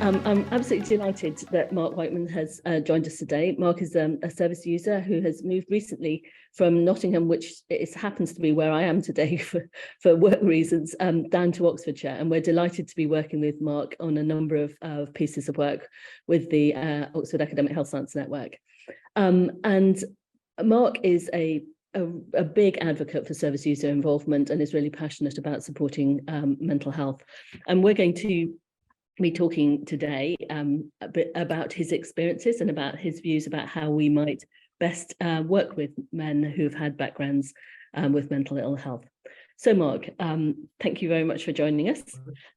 I'm absolutely delighted that Mark Weightman has joined us today. Mark is a service user who has moved recently from Nottingham, which happens to be where I am today for work reasons, down to Oxfordshire. And we're delighted to be working with Mark on a number of pieces of work with the Oxford Academic Health Science Network. And Mark is a big advocate for service user involvement and is really passionate about supporting mental health. And we're going to be talking today a bit about his experiences and about his views about how we might best work with men who've had backgrounds with mental ill health. So Mark, thank you very much for joining us.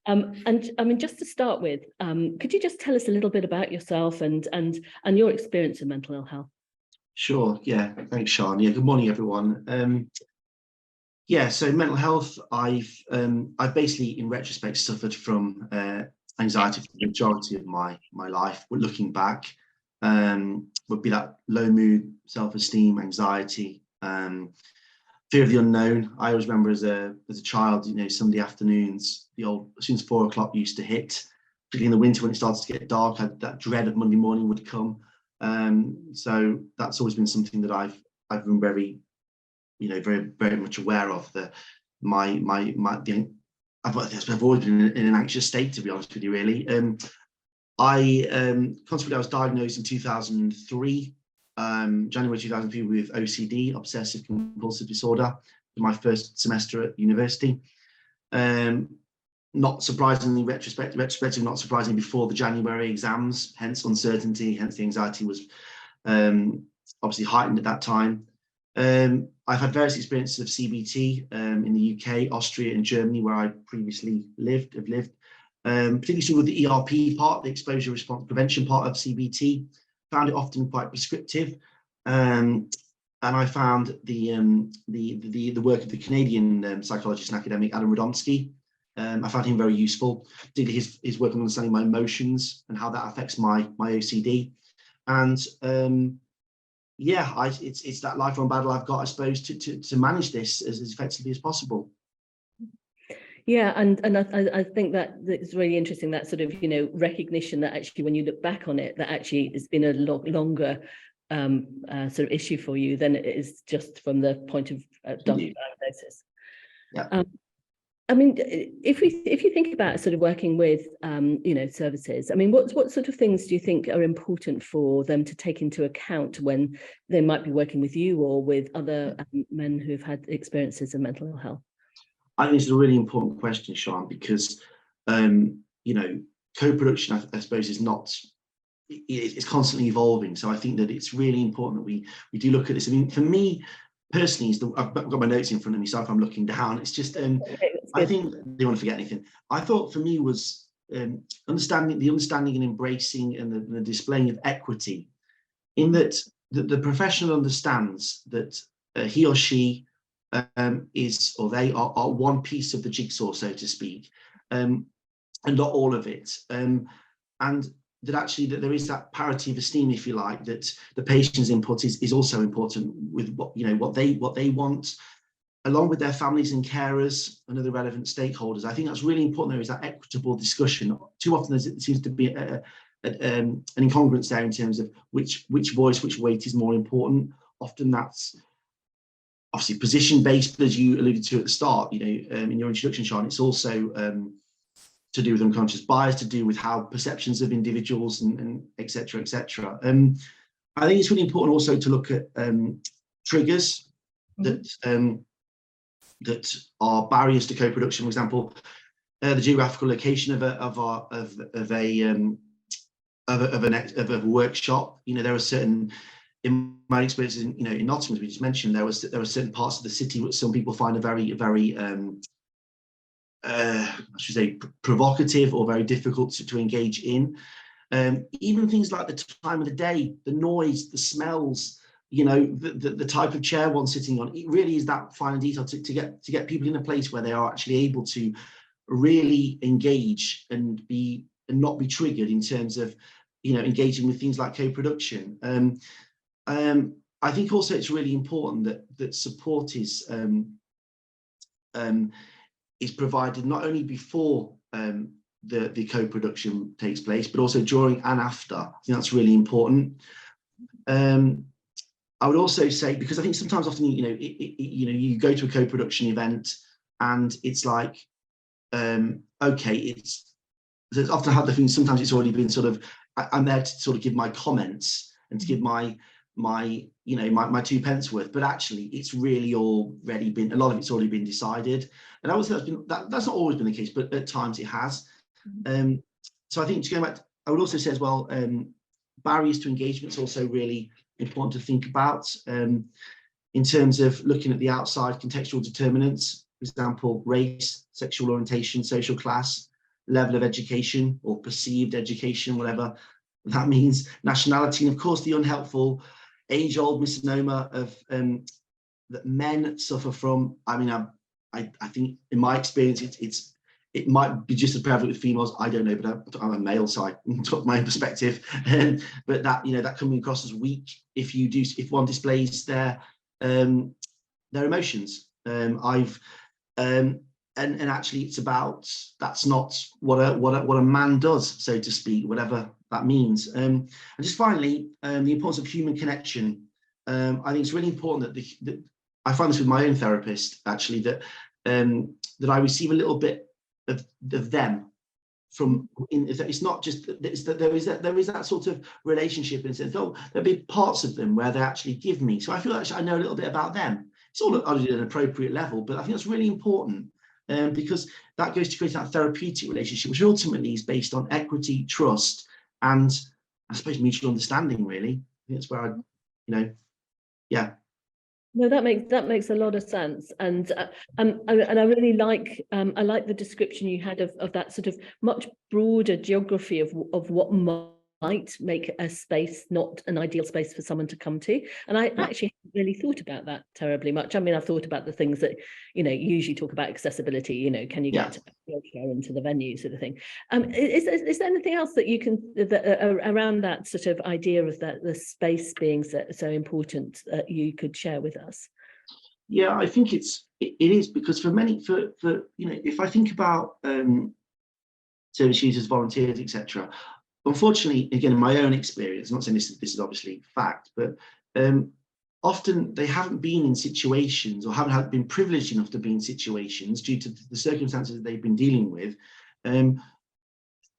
And I mean, just to start with, could you just tell us a little bit about yourself and your experience of mental ill health? Sure, yeah, thanks, Sean. Yeah, good morning, everyone. Yeah, so mental health, I've basically, in retrospect, suffered from anxiety for the majority of my life. But looking back, would be that low mood, self-esteem, anxiety, fear of the unknown. I always remember as a child, Sunday afternoons, as soon as 4 o'clock used to hit, particularly in the winter when it started to get dark, that dread of Monday morning would come. So that's always been something that I've been very, very, very much aware of. I've always been in an anxious state, to be honest with you, really. Consequently, I was diagnosed in 2003, January 2003, with OCD, obsessive compulsive disorder, in my first semester at university. Not surprisingly, retrospectively, not surprisingly, before the January exams, hence uncertainty, hence the anxiety was obviously heightened at that time. I've had various experiences of CBT in the UK, Austria, and Germany, where I previously lived, particularly with the ERP part, the exposure response prevention part of CBT. Found it often quite prescriptive, and I found the work of the Canadian psychologist and academic Adam Radomski. I found him very useful, particularly his work on understanding my emotions and how that affects my OCD. And it's that lifelong battle I've got, I suppose, to manage this as effectively as possible. Yeah, and I think that it's really interesting, that sort of recognition that actually when you look back on it, that actually it's been a longer sort of issue for you than it is just from the point of diagnosis. Yeah. I mean, if you think about sort of working with services, I mean, what sort of things do you think are important for them to take into account when they might be working with you or with other men who've had experiences of mental health? I think it's a really important question, Sean, because co-production, I suppose, it's constantly evolving. So I think that it's really important that we do look at this. I mean, for me personally, I've got my notes in front of me, so if I'm looking down, it's just I think I don't want to forget anything. I thought for me was understanding and embracing and the displaying of equity, in that the professional understands that he or she is, or they are one piece of the jigsaw, so to speak, and not all of it. And that actually that there is that parity of esteem, if you like, that the patient's input is also important with what they want, along with their families and carers and other relevant stakeholders. I think that's really important. There is that equitable discussion. Too often there seems to be an incongruence there in terms of which voice, which weight is more important. Often that's obviously position-based, but as you alluded to at the start, in your introduction, Sean, it's also to do with unconscious bias, to do with how perceptions of individuals and et cetera, et cetera. I think it's really important also to look at triggers that are barriers to co-production. For example, the geographical location of a workshop. There are certain, in my experiences, in Nottingham, as we just mentioned, there were certain parts of the city which some people find are very, very I should say provocative or very difficult to engage in. Even things like the time of the day, the noise, the smells, the type of chair one's sitting on. It really is that fine detail to get people in a place where they are actually able to really engage and not be triggered in terms of engaging with things like co-production. I think also it's really important that support is provided not only before the co-production takes place, but also during and after. I think that's really important. I would also say, because I think sometimes often, you go to a co-production event and it's like, okay, it's often had the thing, sometimes it's already been sort of, I'm there to sort of give my comments and to give my 2 pence worth, but actually it's really already been, a lot of it's already been decided. And I would say that's not always been the case, but at times it has. So I think, to go back, I would also say as well, barriers to engagement is also really important to think about, in terms of looking at the outside contextual determinants, for example, race, sexual orientation, social class, level of education or perceived education, whatever that means, nationality, and of course the unhelpful age-old misnomer of that men suffer from. I mean, I think in my experience, it might be just as prevalent with females. I don't know, but I'm a male, so I took my own perspective. But that coming across as weak if one displays their emotions. And actually, it's about, that's not what a man does, so to speak, whatever that means. And just finally, the importance of human connection. I think it's really important that I find this with my own therapist, actually, that I receive a little bit of them from. It's not just that there is that sort of relationship, and there'll be parts of them where they actually give me. So I feel actually I know a little bit about them. It's all at an appropriate level, but I think that's really important. Because that goes to create that therapeutic relationship, which ultimately is based on equity, trust, and I suppose mutual understanding. Really, I think that's where yeah. No, that makes a lot of sense, and I really like the description you had of that sort of much broader geography of what might make a space not an ideal space for someone to come to. And I actually haven't really thought about that terribly much. I mean, I've thought about the things that you usually talk about, accessibility. Can you get a wheelchair into the venue, sort of thing. Is there anything else that you can around that sort of idea of the space being so important that you could share with us? Yeah, I think it is, because for many, if I think about service users, volunteers, etc. Unfortunately, again, in my own experience, I'm not saying this is obviously fact, but often they haven't been in situations, or haven't been privileged enough to be in situations due to the circumstances that they've been dealing with. And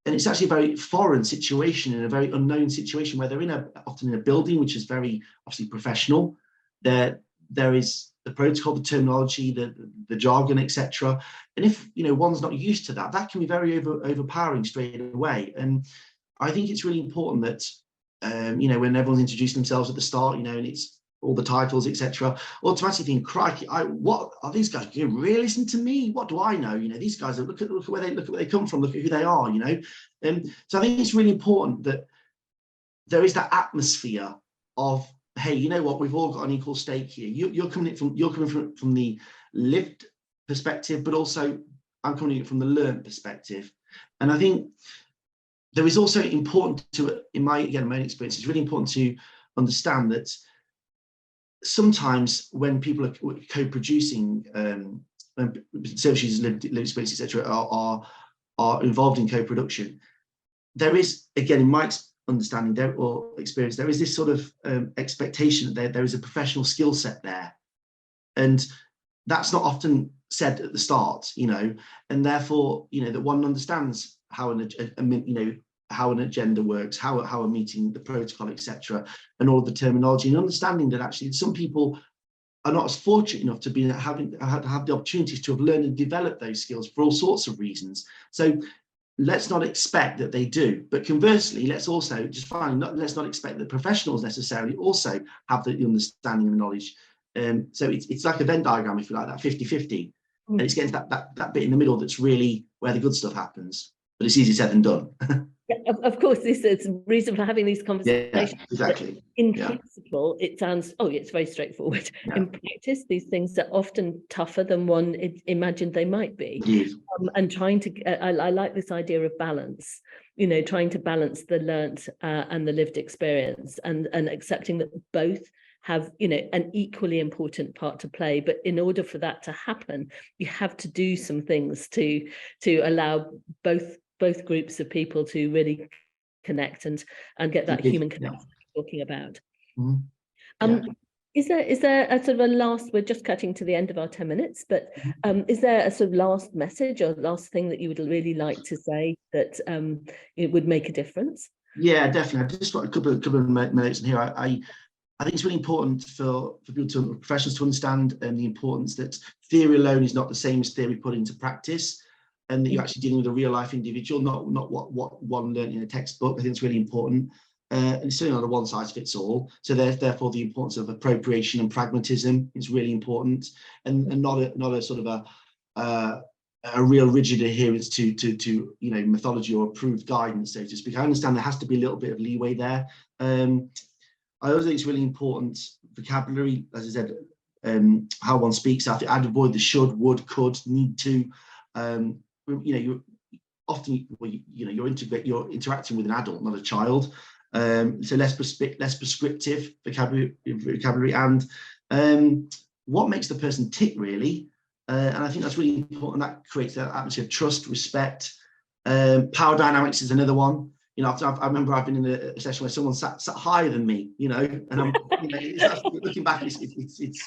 it's actually a very foreign situation, and a very unknown situation, where they're often in a building which is very obviously professional. There is the protocol, the terminology, the jargon, etc. And if one's not used to that, that can be very overpowering straight away. And I think it's really important that when everyone's introducing themselves at the start, and it's all the titles, etc., automatically think, crikey, what are these guys? You really listen to me? What do I know? These guys look at where they come from, look at who they are. So I think it's really important that there is that atmosphere of, hey, you know what? We've all got an equal stake here. You're coming from the lived perspective, but also I'm coming from the learned perspective. And I think there is also important to, in my own experience, it's really important to understand that sometimes when people are co-producing, service users, lived experience, etc., are involved in co-production, there is, again, in my understanding or experience, there is this sort of expectation that there is a professional skill set there, and that's not often said at the start, and therefore, that one understands how how an agenda works, how a meeting, the protocol, etc., and all the terminology, and understanding that actually some people are not as fortunate enough to have the opportunities to have learned and developed those skills for all sorts of reasons. So let's not expect that they do, but conversely, let's also let's not expect that professionals necessarily also have the understanding and the knowledge. So it's like a Venn diagram, if you like, that 50-50, and it's getting that bit in the middle that's really where the good stuff happens. But it's easier said than done. Of course, this is a reason for having these conversations. Yeah, exactly. In principle, it sounds, it's very straightforward. Yeah. In practice, these things are often tougher than one imagined they might be. Yes. And trying to, I like this idea of balance, trying to balance the learnt and the lived experience, and accepting that both have, an equally important part to play. But in order for that to happen, you have to do some things to allow both both groups of people to really connect and get that human connection we're talking about. Is there a sort of a last, we're just cutting to the end of our 10 minutes, but is there a sort of last message or last thing that you would really like to say that it would make a difference? Yeah, definitely. I just got a couple of minutes in here. I think it's really important for people professionals to understand the importance that theory alone is not the same as theory put into practice, and that you're actually dealing with a real life individual, not what one learned in a textbook. I think it's really important. And it's certainly not a one size fits all. So therefore the importance of appropriation and pragmatism is really important, and not a sort of a real rigid adherence to methodology or approved guidance, so to speak. I understand there has to be a little bit of leeway there. I also think it's really important vocabulary, as I said, how one speaks. I'd avoid the should, would, could, need to. You're often, you're interacting with an adult, not a child. So less prescriptive vocabulary, and what makes the person tick, really. And I think that's really important. That creates that atmosphere of trust, respect. Power dynamics is another one. I remember I've been in a session where someone sat higher than me, and I'm, looking back, it's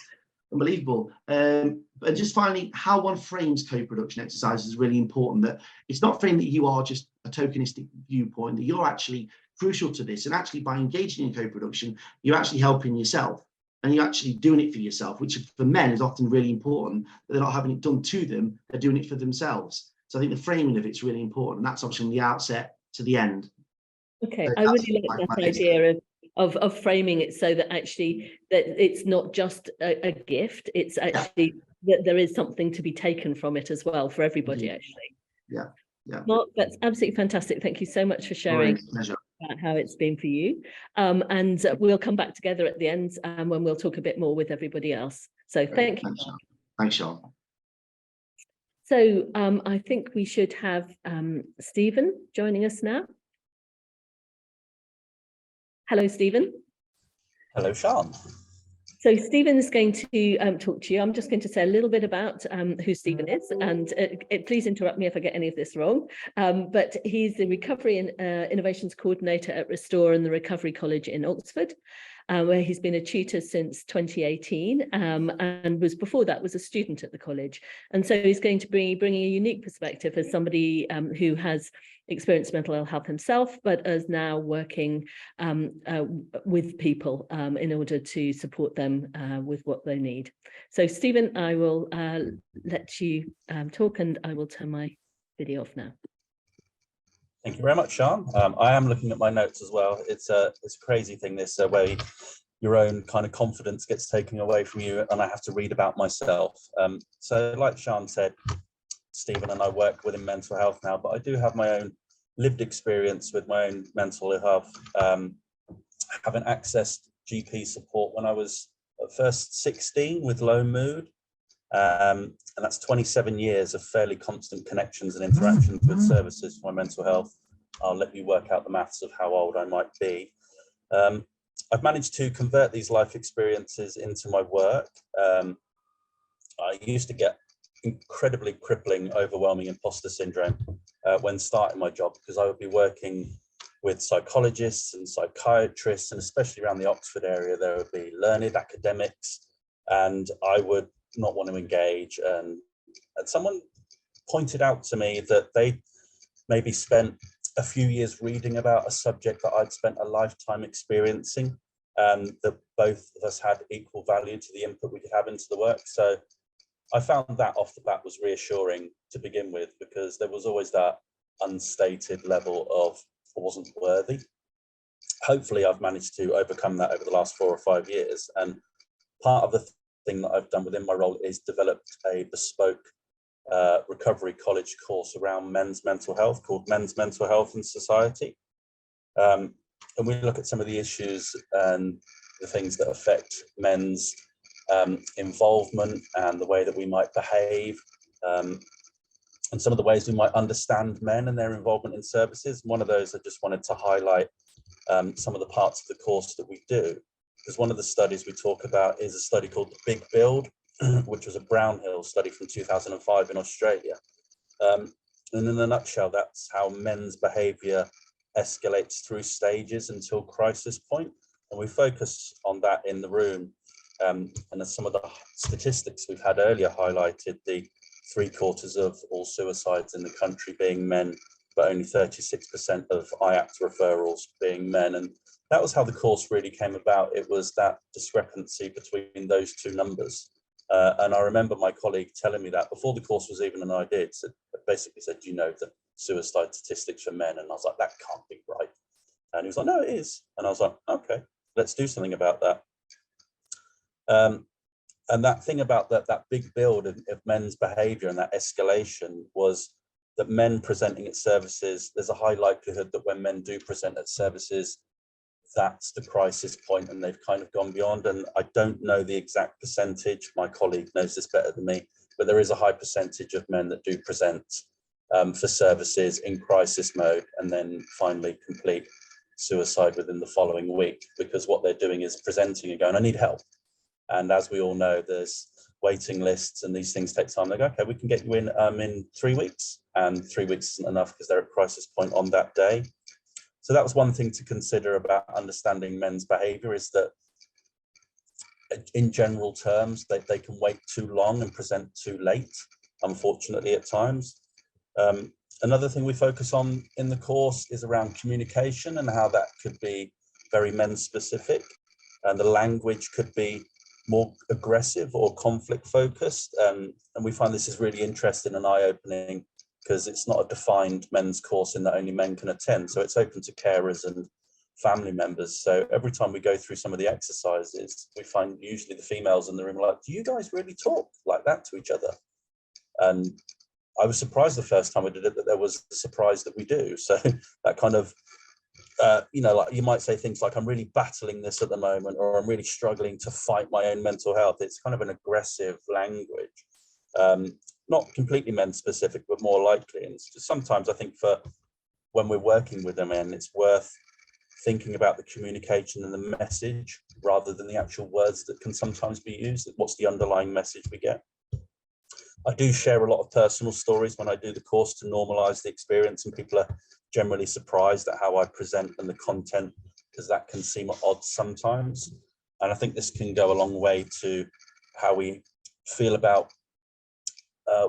unbelievable. And just finally, how one frames co-production exercises is really important. That it's not framed that you are just a tokenistic viewpoint, that you're actually crucial to this, and actually by engaging in co-production, you're actually helping yourself, and you're actually doing it for yourself, which for men is often really important. That they're not having it done to them, they're doing it for themselves. So I think the framing of it's really important, and that's obviously from the outset to the end. Okay, I really like that idea of framing it so that actually that it's not just a gift, it's actually that there is something to be taken from it as well for everybody, actually. Yeah. Mark, that's absolutely fantastic. Thank you so much for sharing about how it's been for you. And we'll come back together at the end when we'll talk a bit more with everybody else. So thank you. Thanks, Sean. So I think we should have Stephen joining us now. Hello, Stephen. Hello, Sean. So Stephen is going to talk to you. I'm just going to say a little bit about who Stephen is, and please interrupt me if I get any of this wrong. But he's the Recovery and Innovations Coordinator at Restore and the Recovery College in Oxford, where he's been a tutor since 2018, and before that was a student at the college. And so he's going to be bringing a unique perspective as somebody who has experienced mental ill health himself, but is now working with people in order to support them with what they need. So Stephen, I will let you talk, and I will turn my video off now. Thank you very much, Sean. I am looking at my notes as well. It's a crazy thing, this where your own kind of confidence gets taken away from you, and I have to read about myself. So like Sean said, Stephen and I work within mental health now, but I do have my own lived experience with my own mental ill health, having accessed GP support when I was at first 16 with low mood. And that's 27 years of fairly constant connections and interactions with services for my mental health. I'll let you work out the maths of how old I might be. I've managed to convert these life experiences into my work. I used to get incredibly crippling, overwhelming imposter syndrome when starting my job, because I would be working with psychologists and psychiatrists, and especially around the Oxford area, there would be learned academics, and I would not want to engage. And someone pointed out to me that they maybe spent a few years reading about a subject that I'd spent a lifetime experiencing, that both of us had equal value to the input we could have into the work. So I found that off the bat was reassuring to begin with, because there was always that unstated level of I wasn't worthy. Hopefully I've managed to overcome that over the last 4 or 5 years. And part of the thing that I've done within my role is developed a bespoke recovery college course around men's mental health called Men's Mental Health and Society. And we look at some of the issues and the things that affect men's involvement and the way that we might behave, and some of the ways we might understand men and their involvement in services. One of those I just wanted to highlight some of the parts of the course that we do, because one of the studies we talk about is a study called the Big Build, which was a Brownhill study from 2005 in Australia. And in a nutshell, that's how men's behaviour escalates through stages until crisis point. And we focus on that in the room. And as some of the statistics we've had earlier highlighted, the 3/4 of all suicides in the country being men, but only 36% of IAPT referrals being men. And that was how the course really came about. It was that discrepancy between those two numbers. And I remember my colleague telling me that before the course was even an idea. It basically said, you know, the suicide statistics for men. And I was like, that can't be right. And he was like, no, it is. And I was like, okay, let's do something about that. And that thing about that big build of men's behaviour and that escalation was that men presenting at services, there's a high likelihood that when men do present at services, that's the crisis point and they've kind of gone beyond. And I don't know the exact percentage, my colleague knows this better than me, but there is a high percentage of men that do present for services in crisis mode and then finally complete suicide within the following week, because what they're doing is presenting and going, I need help. And as we all know, there's waiting lists and these things take time. They go, okay, we can get you in 3 weeks, and 3 weeks isn't enough because they're at crisis point on that day. So that was one thing to consider about understanding men's behaviour, is that in general terms, they can wait too long and present too late, unfortunately, at times. Another thing we focus on in the course is around communication and how that could be very men specific, and the language could be more aggressive or conflict focused. And we find this is really interesting and eye-opening, because it's not a defined men's course in that only men can attend. So it's open to carers and family members. So every time we go through some of the exercises, we find usually the females in the room are like, do you guys really talk like that to each other? And I was surprised the first time I did it that there was a surprise that we do. So that kind of, you know, like you might say things like, I'm really battling this at the moment, or I'm really struggling to fight my own mental health. It's kind of an aggressive language. Not completely men specific, but more likely. And it's just sometimes I think for when we're working with the men, it's worth thinking about the communication and the message rather than the actual words that can sometimes be used. What's the underlying message we get? I do share a lot of personal stories when I do the course to normalise the experience, and people are generally surprised at how I present and the content, because that can seem odd sometimes. And I think this can go a long way to how we feel about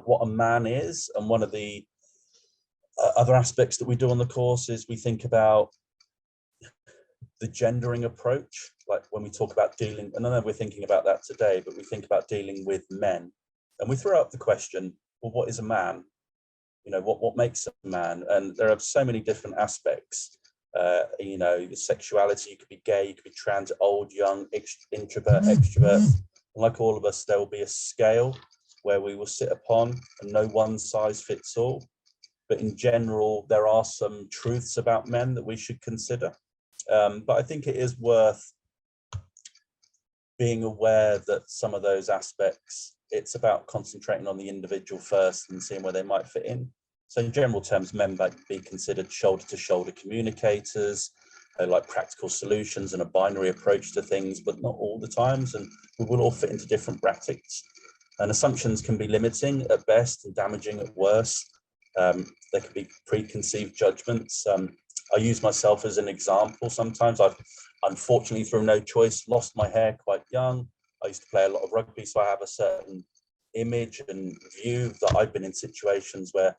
what a man is. And one of the other aspects that we do on the course is we think about the gendering approach, like when we talk about dealing, and I know we're thinking about that today, but we think about dealing with men. And we throw up the question, well, what is a man? You know, what makes a man? And there are so many different aspects. You know, sexuality, you could be gay, you could be trans, old, young, introvert, extrovert. And like all of us, there will be a scale where we will sit upon, and no one size fits all. But in general, there are some truths about men that we should consider. But I think it is worth being aware that some of those aspects, it's about concentrating on the individual first and seeing where they might fit in. So in general terms, men might be considered shoulder-to-shoulder communicators. They like practical solutions and a binary approach to things, but not all the times. And we will all fit into different brackets. And assumptions can be limiting at best and damaging at worst. There can be preconceived judgments. I use myself as an example. Sometimes I've, unfortunately, through no choice, lost my hair quite young. I used to play a lot of rugby, so I have a certain image and view that I've been in situations where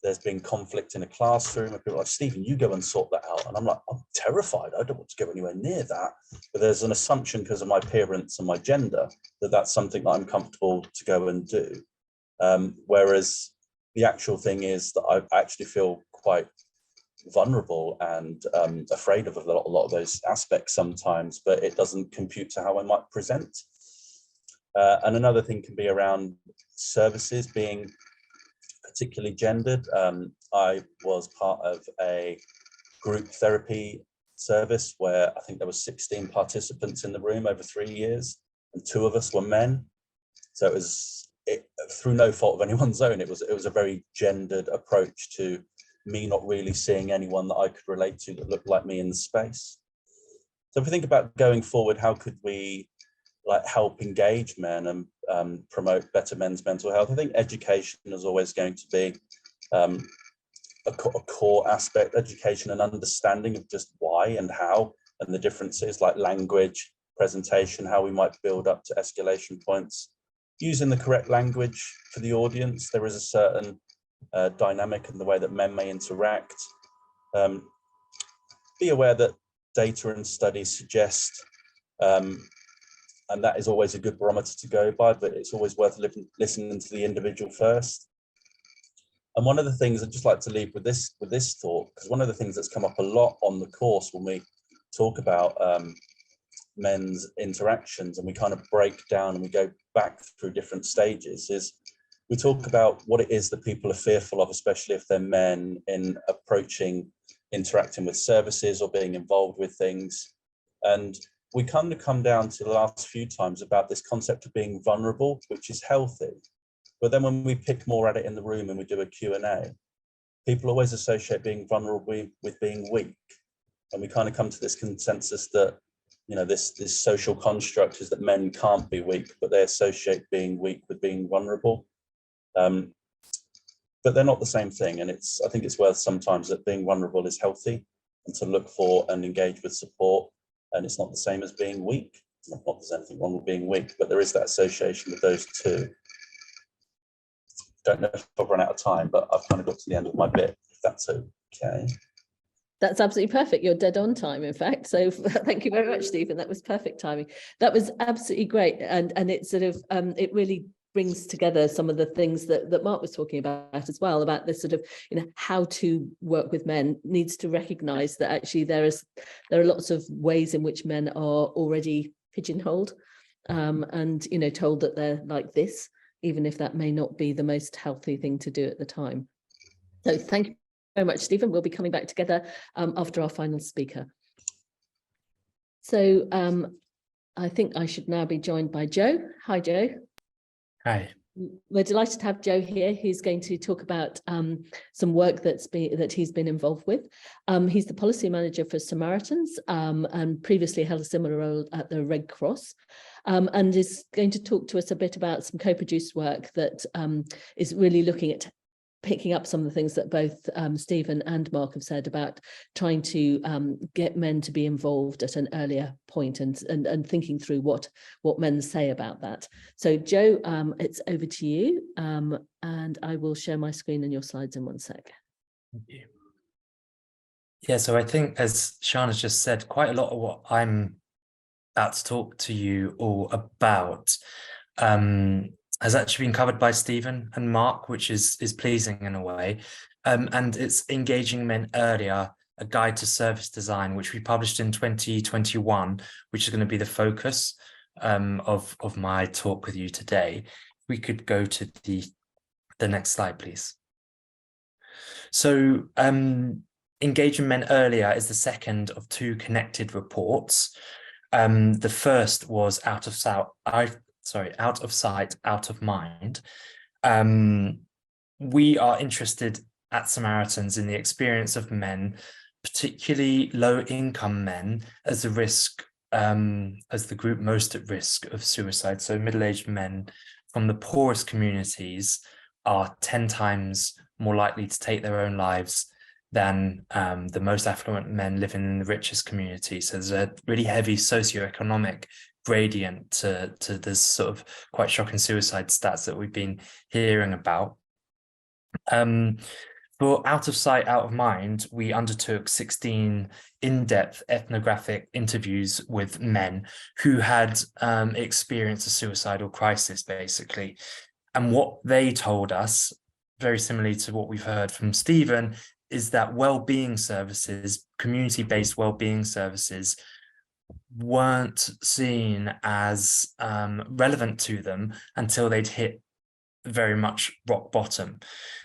there's been conflict in a classroom and people are like, Stephen, you go and sort that out. And I'm like, I'm terrified. I don't want to go anywhere near that. But there's an assumption because of my appearance and my gender that that's something that I'm comfortable to go and do. Whereas the actual thing is that I actually feel quite vulnerable and afraid of a lot of those aspects sometimes, but it doesn't compute to how I might present. And another thing can be around services being particularly gendered. I was part of a group therapy service where I think there were 16 participants in the room over 3 years, and 2 of us were men. So it was through no fault of anyone's own. It was a very gendered approach to me not really seeing anyone that I could relate to that looked like me in the space. So if we think about going forward, how could we help engage men and promote better men's mental health? I think education is always going to be a core aspect, education and understanding of just why and how, and the differences like language, presentation, how we might build up to escalation points, using the correct language for the audience. There is a certain dynamic in the way that men may interact. Be aware that data and studies suggest, and that is always a good barometer to go by, but it's always worth listening to the individual first. And one of the things I'd just like to leave with this thought, because one of the things that's come up a lot on the course when we talk about men's interactions and we kind of break down and we go back through different stages, is we talk about what it is that people are fearful of, especially if they're men, in interacting with services or being involved with things. And we kind of come down to the last few times about this concept of being vulnerable, which is healthy. But then when we pick more at it in the room and we do a Q&A, people always associate being vulnerable with being weak. And we kind of come to this consensus that, you know, this social construct is that men can't be weak, but they associate being weak with being vulnerable. But they're not the same thing. And I think it's worth sometimes that being vulnerable is healthy and to look for and engage with support. And it's not the same as being weak. Not that there's anything wrong with being weak, but there is that association with those two. Don't know if I've run out of time, but I've kind of got to the end of my bit, if that's okay. That's absolutely perfect. You're dead on time, in fact. So thank you very much, Stephen. That was perfect timing. That was absolutely great. And it sort of, it really brings together some of the things that Mark was talking about as well, about this sort of, you know, how to work with men needs to recognize that actually there are lots of ways in which men are already pigeonholed and, you know, told that they're like this, even if that may not be the most healthy thing to do at the time. So thank you very much, Stephen. We'll be coming back together after our final speaker. So I think I should now be joined by Joe. Hi, Joe. Hi. We're delighted to have Joe here, who's going to talk about some work that he's been involved with. He's the policy manager for Samaritans and previously held a similar role at the Red Cross, and is going to talk to us a bit about some co-produced work that is really looking at picking up some of the things that both Stephen and Mark have said about trying to get men to be involved at an earlier point and thinking through what men say about that. So Joe, it's over to you, and I will share my screen and your slides in one sec. Thank you. Yeah, so I think, as Sian has just said, quite a lot of what I'm about to talk to you all about has actually been covered by Stephen and Mark, which is pleasing in a way. And it's Engaging Men Earlier, a guide to service design, which we published in 2021, which is going to be the focus of my talk with you today. We could go to the next slide, please. So Engaging Men Earlier is the second of two connected reports. The first was Out of Sight, Out of Mind. We are interested at Samaritans in the experience of men, particularly low-income men, as the group most at risk of suicide. So middle-aged men from the poorest communities are 10 times more likely to take their own lives than the most affluent men living in the richest community. So there's a really heavy socioeconomic gradient to this sort of quite shocking suicide stats that we've been hearing about. For Out of Sight, Out of Mind, we undertook 16 in-depth ethnographic interviews with men who had experienced a suicidal crisis, basically. And what they told us, very similarly to what we've heard from Stephen, is that well-being services, community-based well-being services, weren't seen as relevant to them until they'd hit very much rock bottom.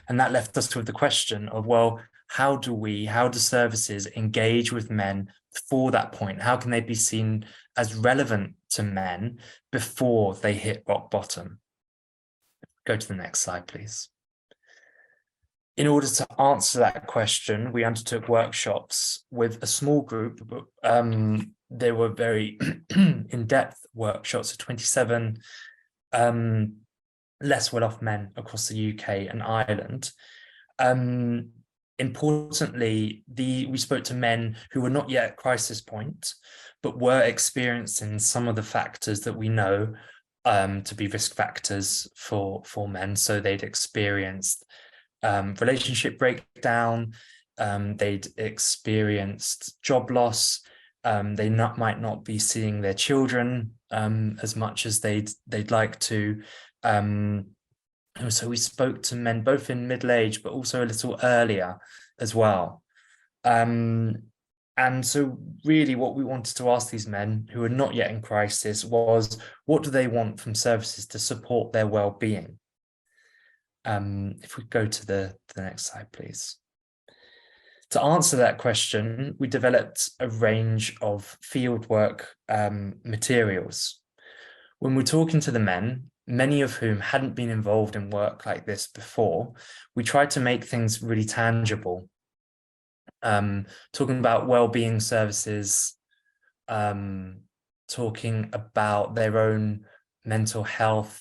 And that left us with the question of, well, how do services engage with men before that point? How can they be seen as relevant to men before they hit rock bottom? Go to the next slide, please. In order to answer that question, we undertook workshops with a small group. They were very in-depth workshops of 27 less well-off men across the UK and Ireland. importantly, we spoke to men who were not yet at crisis point, but were experiencing some of the factors that we know to be risk factors for men. So they'd experienced relationship breakdown, they'd experienced job loss, they might not be seeing their children as much as they'd like to. So we spoke to men both in middle age, but also a little earlier as well. And so really what we wanted to ask these men who are not yet in crisis was, what do they want from services to support their well-being? If we go to the next slide, please. To answer that question, we developed a range of fieldwork materials. When we're talking to the men, many of whom hadn't been involved in work like this before, we tried to make things really tangible. Talking about well-being services, talking about their own mental health,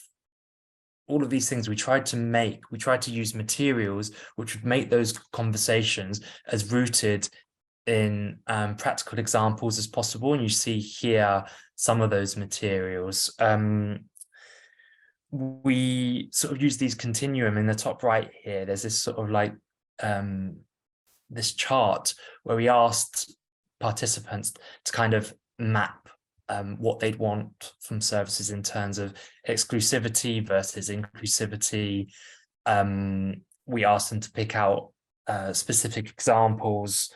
all of these things we tried to use materials which would make those conversations as rooted in practical examples as possible. And you see here some of those materials. We sort of use these continuum in the top right here. There's this sort of like this chart where we asked participants to kind of map what they'd want from services in terms of exclusivity versus inclusivity. We asked them to pick out specific examples.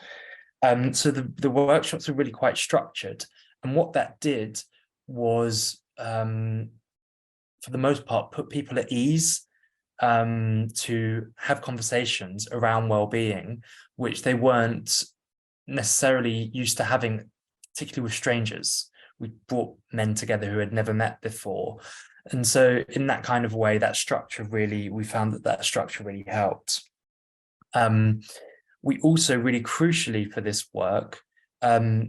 So the workshops are really quite structured. And what that did was, for the most part, put people at ease to have conversations around well-being, which they weren't necessarily used to having, particularly with strangers. We brought men together who had never met before. And so in that kind of way, that structure really, we found that structure really helped. We also really crucially for this work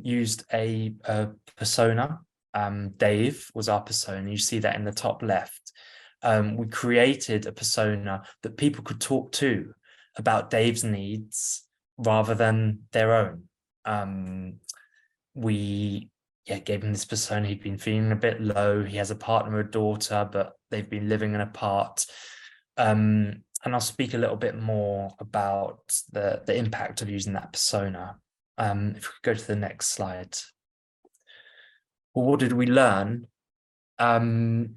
used a persona. Dave was our persona. You see that in the top left. We created a persona that people could talk to about Dave's needs rather than their own. We gave him this persona. He'd been feeling a bit low. He has a partner, a daughter, but they've been living apart. And I'll speak a little bit more about the impact of using that persona. If we could go to the next slide. Well, what did we learn? The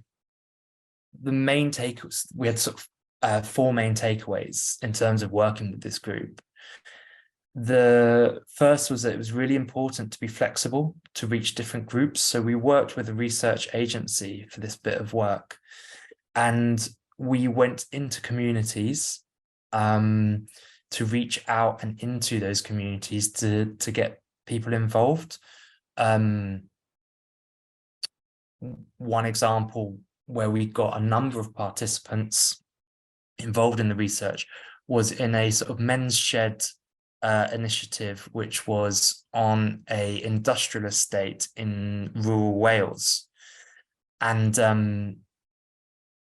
main takeaways, we had sort of 4 main takeaways in terms of working with this group. The first was that it was really important to be flexible to reach different groups. So we worked with a research agency for this bit of work, and we went into communities to reach out and into those communities to get people involved. One example where we got a number of participants involved in the research was in a sort of men's shed initiative, which was on a industrial estate in rural Wales. And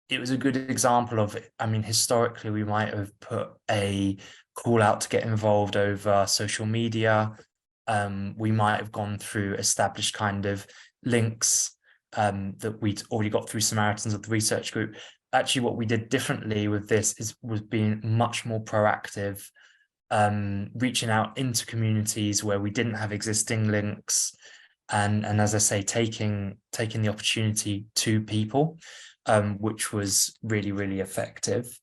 it was a good example of, I mean, historically, we might have put a call out to get involved over social media. We might have gone through established kind of links that we'd already got through Samaritans of the research group. Actually, what we did differently with this was being much more proactive, reaching out into communities where we didn't have existing links, and as I say, taking the opportunity to people, which was really, really effective.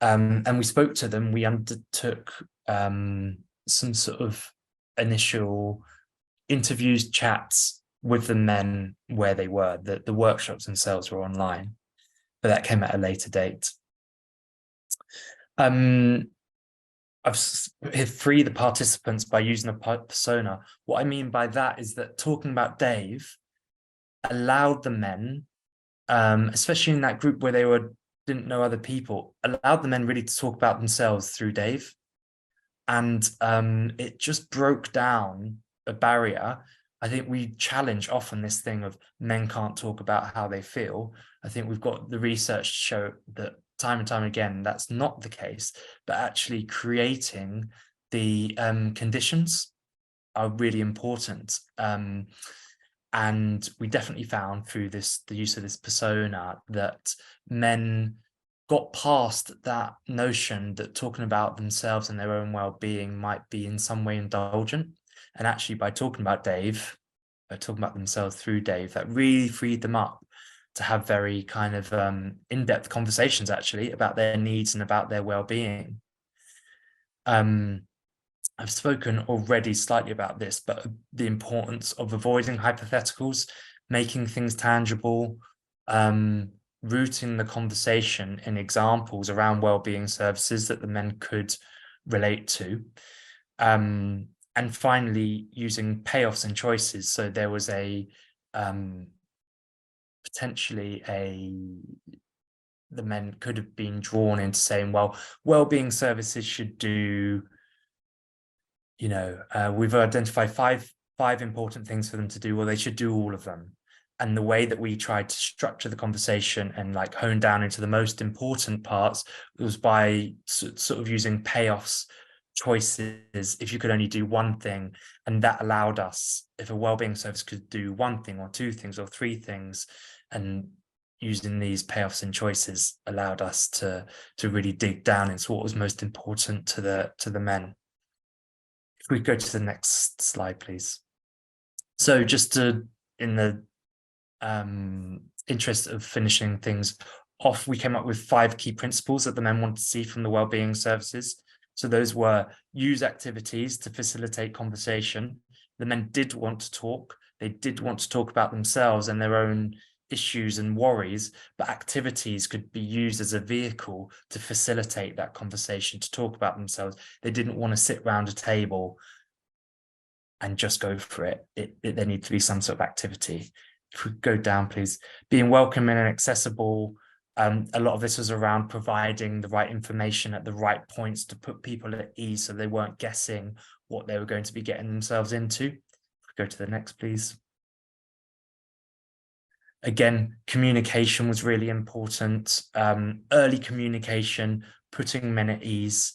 And we spoke to them. We undertook some sort of initial interviews, chats with the men where they were. The workshops themselves were online, but that came at a later date. I've freed the participants by using a persona. What I mean by that is that talking about Dave allowed the men, especially in that group where they didn't know other people, allowed the men really to talk about themselves through Dave. And it just broke down a barrier. I think we challenge often this thing of men can't talk about how they feel. I think we've got the research to show that time and time again, that's not the case, but actually creating the conditions are really important. And we definitely found through the use of this persona that men got past that notion that talking about themselves and their own well-being might be in some way indulgent. And actually, by talking about Dave, by talking about themselves through Dave, that really freed them up to have very kind of in-depth conversations actually about their needs and about their well-being. I've spoken already slightly about this, but the importance of avoiding hypotheticals, making things tangible, rooting the conversation in examples around well-being services that the men could relate to. And finally, using payoffs and choices. So there was potentially the men could have been drawn into saying, well, well-being services should do, we've identified five important things for them to do. Well, they should do all of them. And the way that we tried to structure the conversation and like hone down into the most important parts was by sort of using payoffs, choices, if you could only do one thing. And that allowed us, if a wellbeing service could do one thing or two things or three things, and using these payoffs and choices allowed us to really dig down into what was most important to the men. If we go to the next slide, please. So just in the interest of finishing things off, we came up with 5 key principles that the men wanted to see from the wellbeing services. So those were: use activities to facilitate conversation. The men did want to talk. They did want to talk about themselves and their own issues and worries, but activities could be used as a vehicle to facilitate that conversation, to talk about themselves. They didn't want to sit around a table and just go for it. There needed to be some sort of activity. If we go down, please. Being welcoming and accessible. A lot of this was around providing the right information at the right points to put people at ease so they weren't guessing what they were going to be getting themselves into. If we go to the next, please. Again, communication was really important. Early communication, putting men at ease.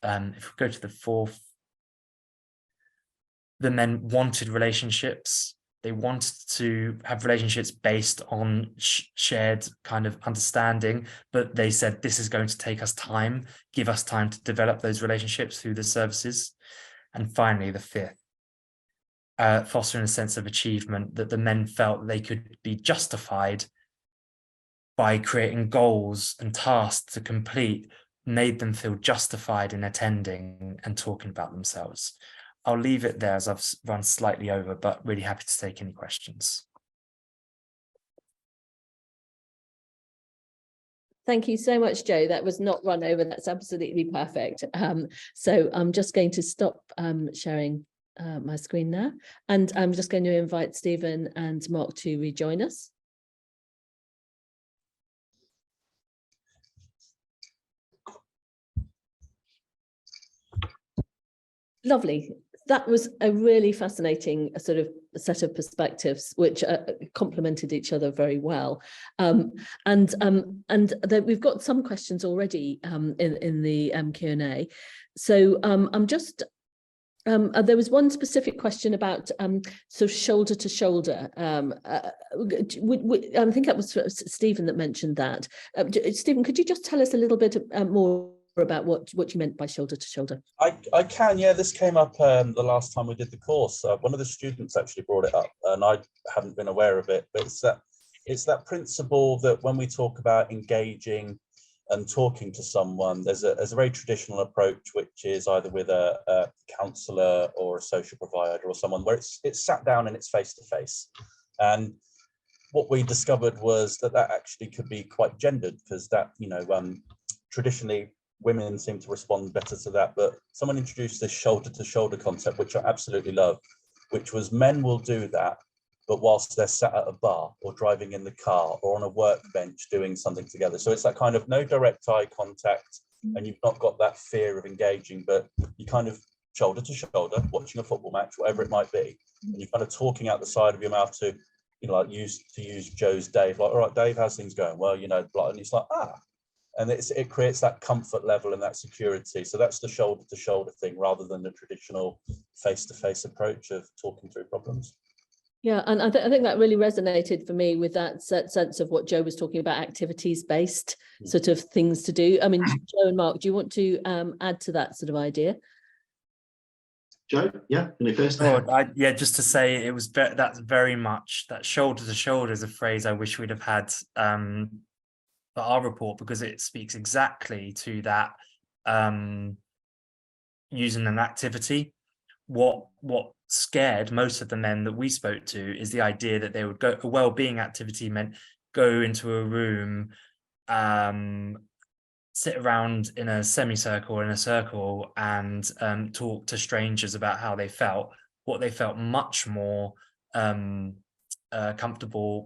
If we go to the 4th, the men wanted relationships. They wanted to have relationships based on shared kind of understanding, but they said, this is going to take us time, give us time to develop those relationships through the services. And finally, the 5th, fostering a sense of achievement, that the men felt they could be justified by creating goals and tasks to complete, made them feel justified in attending and talking about themselves. I'll leave it there as I've run slightly over, but really happy to take any questions. Thank you so much, Joe. That was not run over. That's absolutely perfect. So I'm just going to stop sharing my screen now, and I'm just going to invite Stephen and Mark to rejoin us. Lovely. That was a really fascinating sort of set of perspectives, which complemented each other very well. And we've got some questions already in the Q&A. So I'm just, there was one specific question about sort of shoulder to shoulder. I think that was Stephen that mentioned that. Stephen, could you just tell us a little bit more about what you meant by shoulder to shoulder? I can, yeah. This came up the last time we did the course. One of the students actually brought it up, and I hadn't been aware of it. But it's that principle that when we talk about engaging and talking to someone, there's a very traditional approach, which is either with a counsellor or a social provider or someone where it's sat down and it's face to face. And what we discovered was that actually could be quite gendered, because that, traditionally women seem to respond better to that, but someone introduced this shoulder to shoulder concept, which I absolutely love, which was men will do that, but whilst they're sat at a bar or driving in the car or on a workbench doing something together. So it's that kind of no direct eye contact, and you've not got that fear of engaging, but you kind of shoulder to shoulder, watching a football match, whatever it might be, and you're kind of talking out the side of your mouth to, like use Joe's Dave, like, all right, Dave, how's things going? Well, and he's like, And it creates that comfort level and that security. So that's the shoulder to shoulder thing rather than the traditional face-to-face approach of talking through problems. Yeah, and I think that really resonated for me with that sense of what Joe was talking about, activities-based sort of things to do. I mean, Joe and Mark, do you want to add to that sort of idea? Joe, yeah, you first. Yeah, just to say it was that's very much that shoulder to shoulder is a phrase I wish we'd have had for our report, because it speaks exactly to that, using an activity. What scared most of the men that we spoke to is the idea that they would go, a well-being activity meant go into a room, sit around in a semicircle or in a circle and talk to strangers about how they felt. What they felt much more comfortable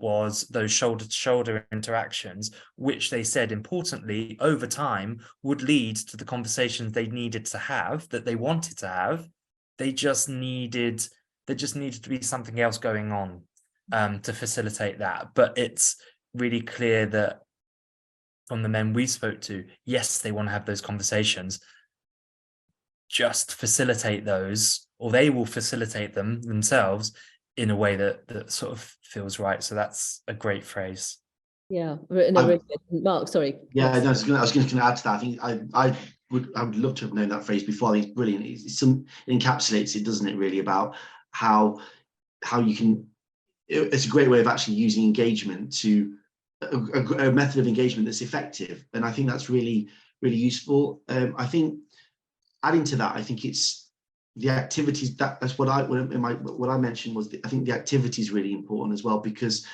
was those shoulder-to-shoulder interactions, which they said importantly over time would lead to the conversations they needed to have, that they wanted to have. There just needed to be something else going on to facilitate that. But it's really clear that from the men we spoke to, yes, they want to have those conversations. Just facilitate those, or they will facilitate them themselves in a way that sort of feels right. So that's a great phrase. Yeah, really good. Mark, sorry. Yeah, no, I was going to add to that. I think I would love to have known that phrase before. I think it's brilliant. It encapsulates it, doesn't it, really, about how you can. It's a great way of actually using engagement to a method of engagement that's effective, and I think that's really, really useful. I think adding to that, I think it's the activities. That's what I mentioned was I think the activity is really important as well, because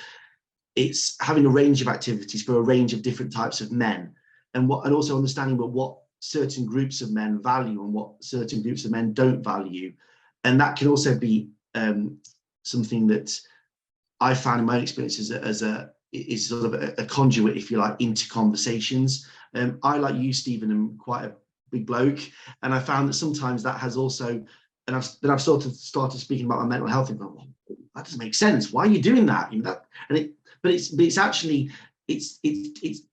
it's having a range of activities for a range of different types of men, and also understanding what certain groups of men value and what certain groups of men don't value. And that can also be something that I found in my experience is sort of a conduit, if you like, into conversations. I, like you, Stephen, am quite a big bloke, and I found that sometimes that has also, and I've sort of started speaking about my mental health and gone, well, that doesn't make sense. Why are you doing that? But it's actually it's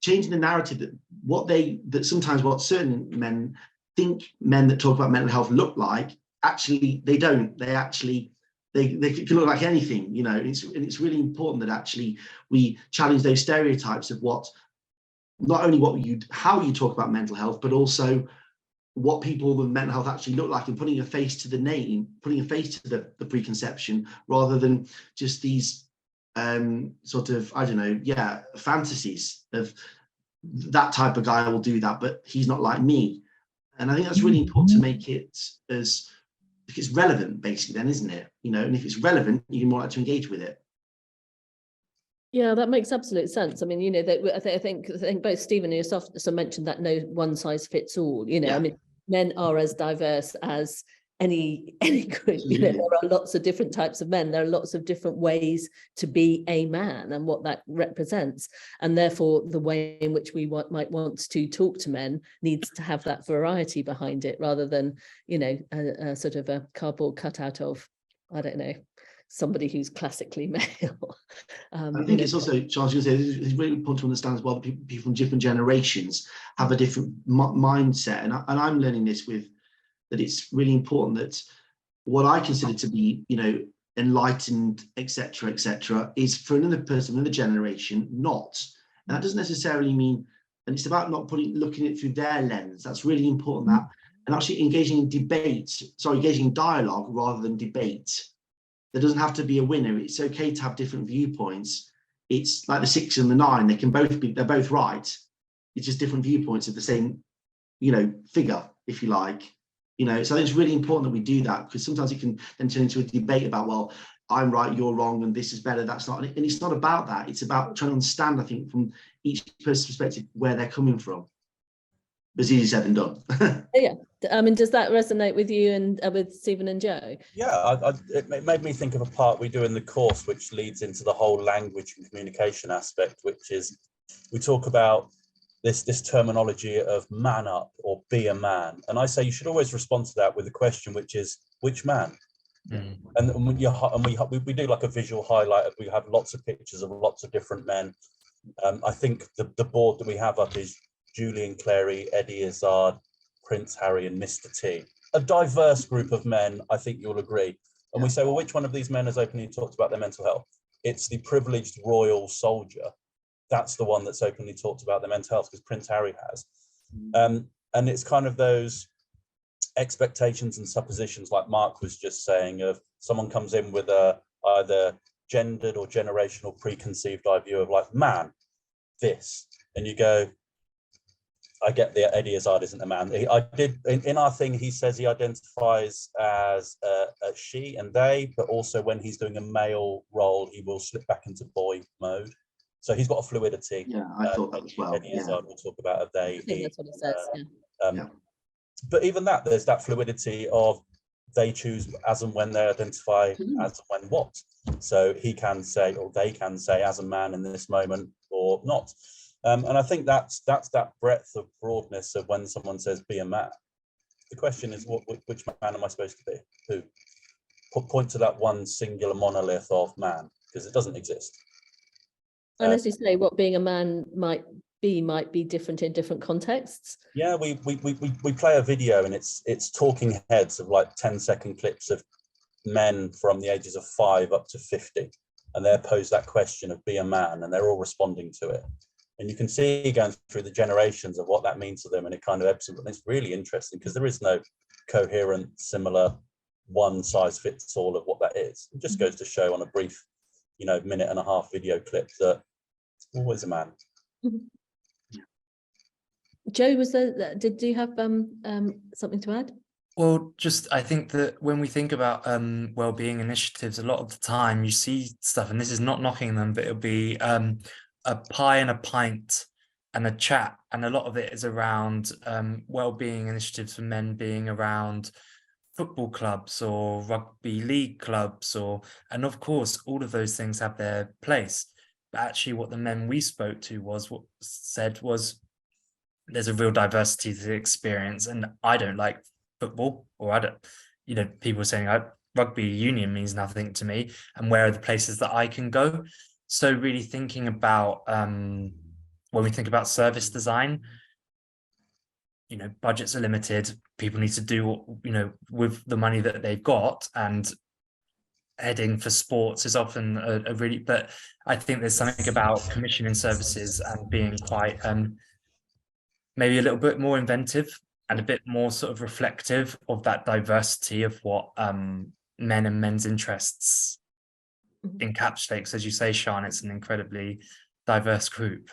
changing the narrative that sometimes what certain men think men that talk about mental health look like, actually they don't. They can look like anything, you know. And it's really important that actually we challenge those stereotypes of not only how you talk about mental health, but also what people with mental health actually look like, and putting a face to the name, putting a face to the preconception, rather than just these sort of, I don't know, fantasies of that type of guy will do that, but he's not like me. And I think that's really important to make it if it's relevant, basically, then, isn't it? You know, and if it's relevant, you're more likely to engage with it. Yeah, that makes absolute sense. I mean, you know, I think both Stephen and yourself mentioned that no one size fits all. You know, I mean, men are as diverse as any group. You know, there are lots of different types of men. There are lots of different ways to be a man and what that represents, and therefore the way in which we might want to talk to men needs to have that variety behind it, rather than, you know, a sort of a cardboard cutout of, I don't know, somebody who's classically male. I think it's also, Charles, it's really important to understand as well that people from different generations have a different mindset, and I'm learning this that it's really important that what I consider to be, you know, enlightened, etc., is for another person, another generation, not. And that doesn't necessarily mean, and it's about not looking at it through their lens. That's really important. That, and actually engaging in dialogue rather than debate. There doesn't have to be a winner. It's okay to have different viewpoints. It's like the 6 and the 9. They're both right. It's just different viewpoints of the same, you know, figure, if you like. You know, so I think it's really important that we do that, because sometimes it can then turn into a debate about, well, I'm right, you're wrong, and this is better, that's not. And it's not about that. It's about trying to understand, I think, from each person's perspective, where they're coming from. It's easier said than done. Yeah, I mean, does that resonate with you and with Stephen and Joe? Yeah, it made me think of a part we do in the course, which leads into the whole language and communication aspect, which is we talk about this terminology of man up or be a man, and I say you should always respond to that with a question, which is, which man? And we do like a visual highlight. We have lots of pictures of lots of different men. I think the board that we have up is Julian Clary, Eddie Izzard, Prince Harry, and Mr. T. A diverse group of men, I think you'll agree. And we say, well, which one of these men has openly talked about their mental health? It's the privileged royal soldier. That's the one that's openly talked about their mental health, because Prince Harry has. And it's kind of those expectations and suppositions, like Mark was just saying, of someone comes in with a either gendered or generational preconceived idea of like, man, this, and you go, I get the Eddie Izzard isn't a man. I did in our thing, he says he identifies as a she and they, but also when he's doing a male role, he will slip back into boy mode. So he's got a fluidity. Yeah, I thought that as well. Eddie Izzard will talk about a they. I think that's what it says. Yeah. But even that, there's that fluidity of they choose as and when they identify as and when what. So he can say, or they can say, as a man in this moment or not. And I think that's that breadth of broadness of when someone says be a man. The question is, which man am I supposed to be? Who? Point to that one singular monolith of man, because it doesn't exist. And as you say, what being a man might be different in different contexts. Yeah, we play a video, and it's talking heads of like 10-second clips of men from the ages of 5 up to 50, and they're posed that question of be a man, and they're all responding to it. And you can see going through the generations of what that means to them, and it kind of ebbs. And it's really interesting because there is no coherent, similar, one size fits all of what that is. It just goes to show on a brief, minute and a half video clip that it's always a man. Joe, did you have something to add? Well, just I think that when we think about well-being initiatives, a lot of the time you see stuff, and this is not knocking them, but it'll be a pie and a pint and a chat, and a lot of it is around well-being initiatives for men being around football clubs or rugby league clubs, and of course all of those things have their place. But actually what the men we spoke to was there's a real diversity to the experience, and I don't like football, or I don't, people saying rugby union means nothing to me, and where are the places that I can go? So really thinking about when we think about service design, budgets are limited, people need to do with the money that they've got, and heading for sports is often a really, but I think there's something about commissioning services and being quite maybe a little bit more inventive and a bit more sort of reflective of that diversity of what men and men's interests encapsulate. Because as you say, Sian, it's an incredibly diverse group.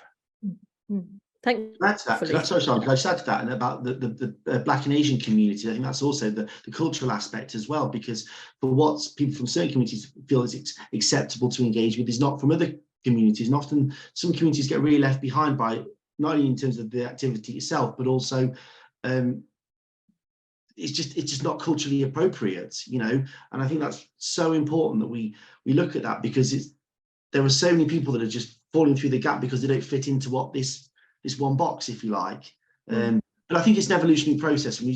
Thank you. Sorry, Sian, can I just add to that, and about the Black and Asian community? I think that's also the cultural aspect as well, because for what people from certain communities feel is acceptable to engage with is not from other communities, and often some communities get really left behind by, not only in terms of the activity itself, but also it's just not culturally appropriate, and I think that's so important that we look at that, because there are so many people that are just falling through the gap because they don't fit into what this one box, if you like. But I think it's an evolutionary process, and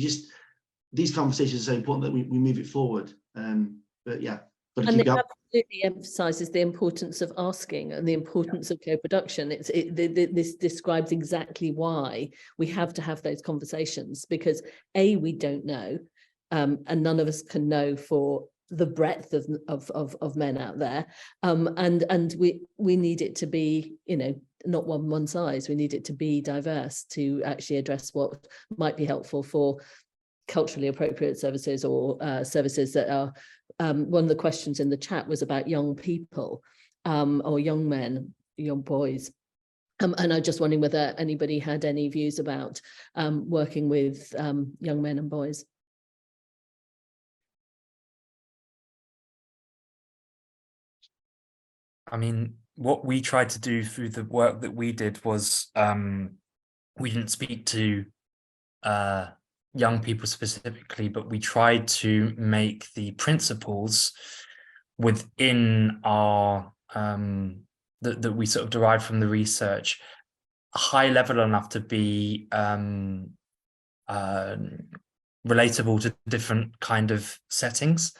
these conversations are so important that we move it forward. But yeah. And it absolutely emphasises the importance of asking and the importance of co-production. This describes exactly why we have to have those conversations, because we don't know, and none of us can know for the breadth of men out there, and we need it to be, not one size. We need it to be diverse to actually address what might be helpful for culturally appropriate services, or services that are. One of the questions in the chat was about young people, or young men, young boys. And I'm just wondering whether anybody had any views about working with young men and boys. I mean, what we tried to do through the work that we did was we didn't speak to young people specifically, but we tried to make the principles within our that we sort of derived from the research high level enough to be relatable to different kind of settings.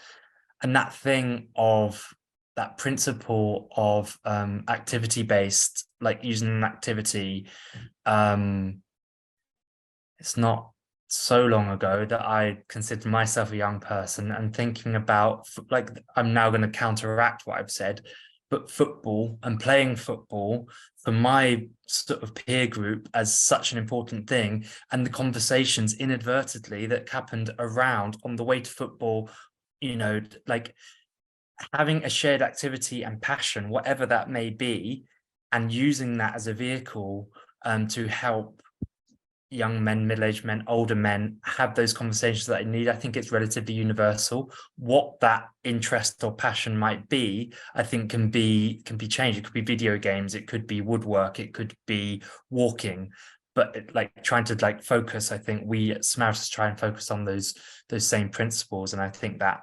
And that thing of that principle of activity based, like using an activity it's not so long ago that I considered myself a young person, and thinking about, like, I'm now going to counteract what I've said, but football and playing football for my sort of peer group as such an important thing, and the conversations inadvertently that happened around on the way to football, you know, like having a shared activity and passion, whatever that may be, and using that as a vehicle to help young men, middle-aged men, older men have those conversations that they need. I think it's relatively universal. What that interest or passion might be, I think can be changed. It could be video games, it could be woodwork, it could be walking. But like trying to like focus, I think we at Samaritans try and focus on those same principles. And I think that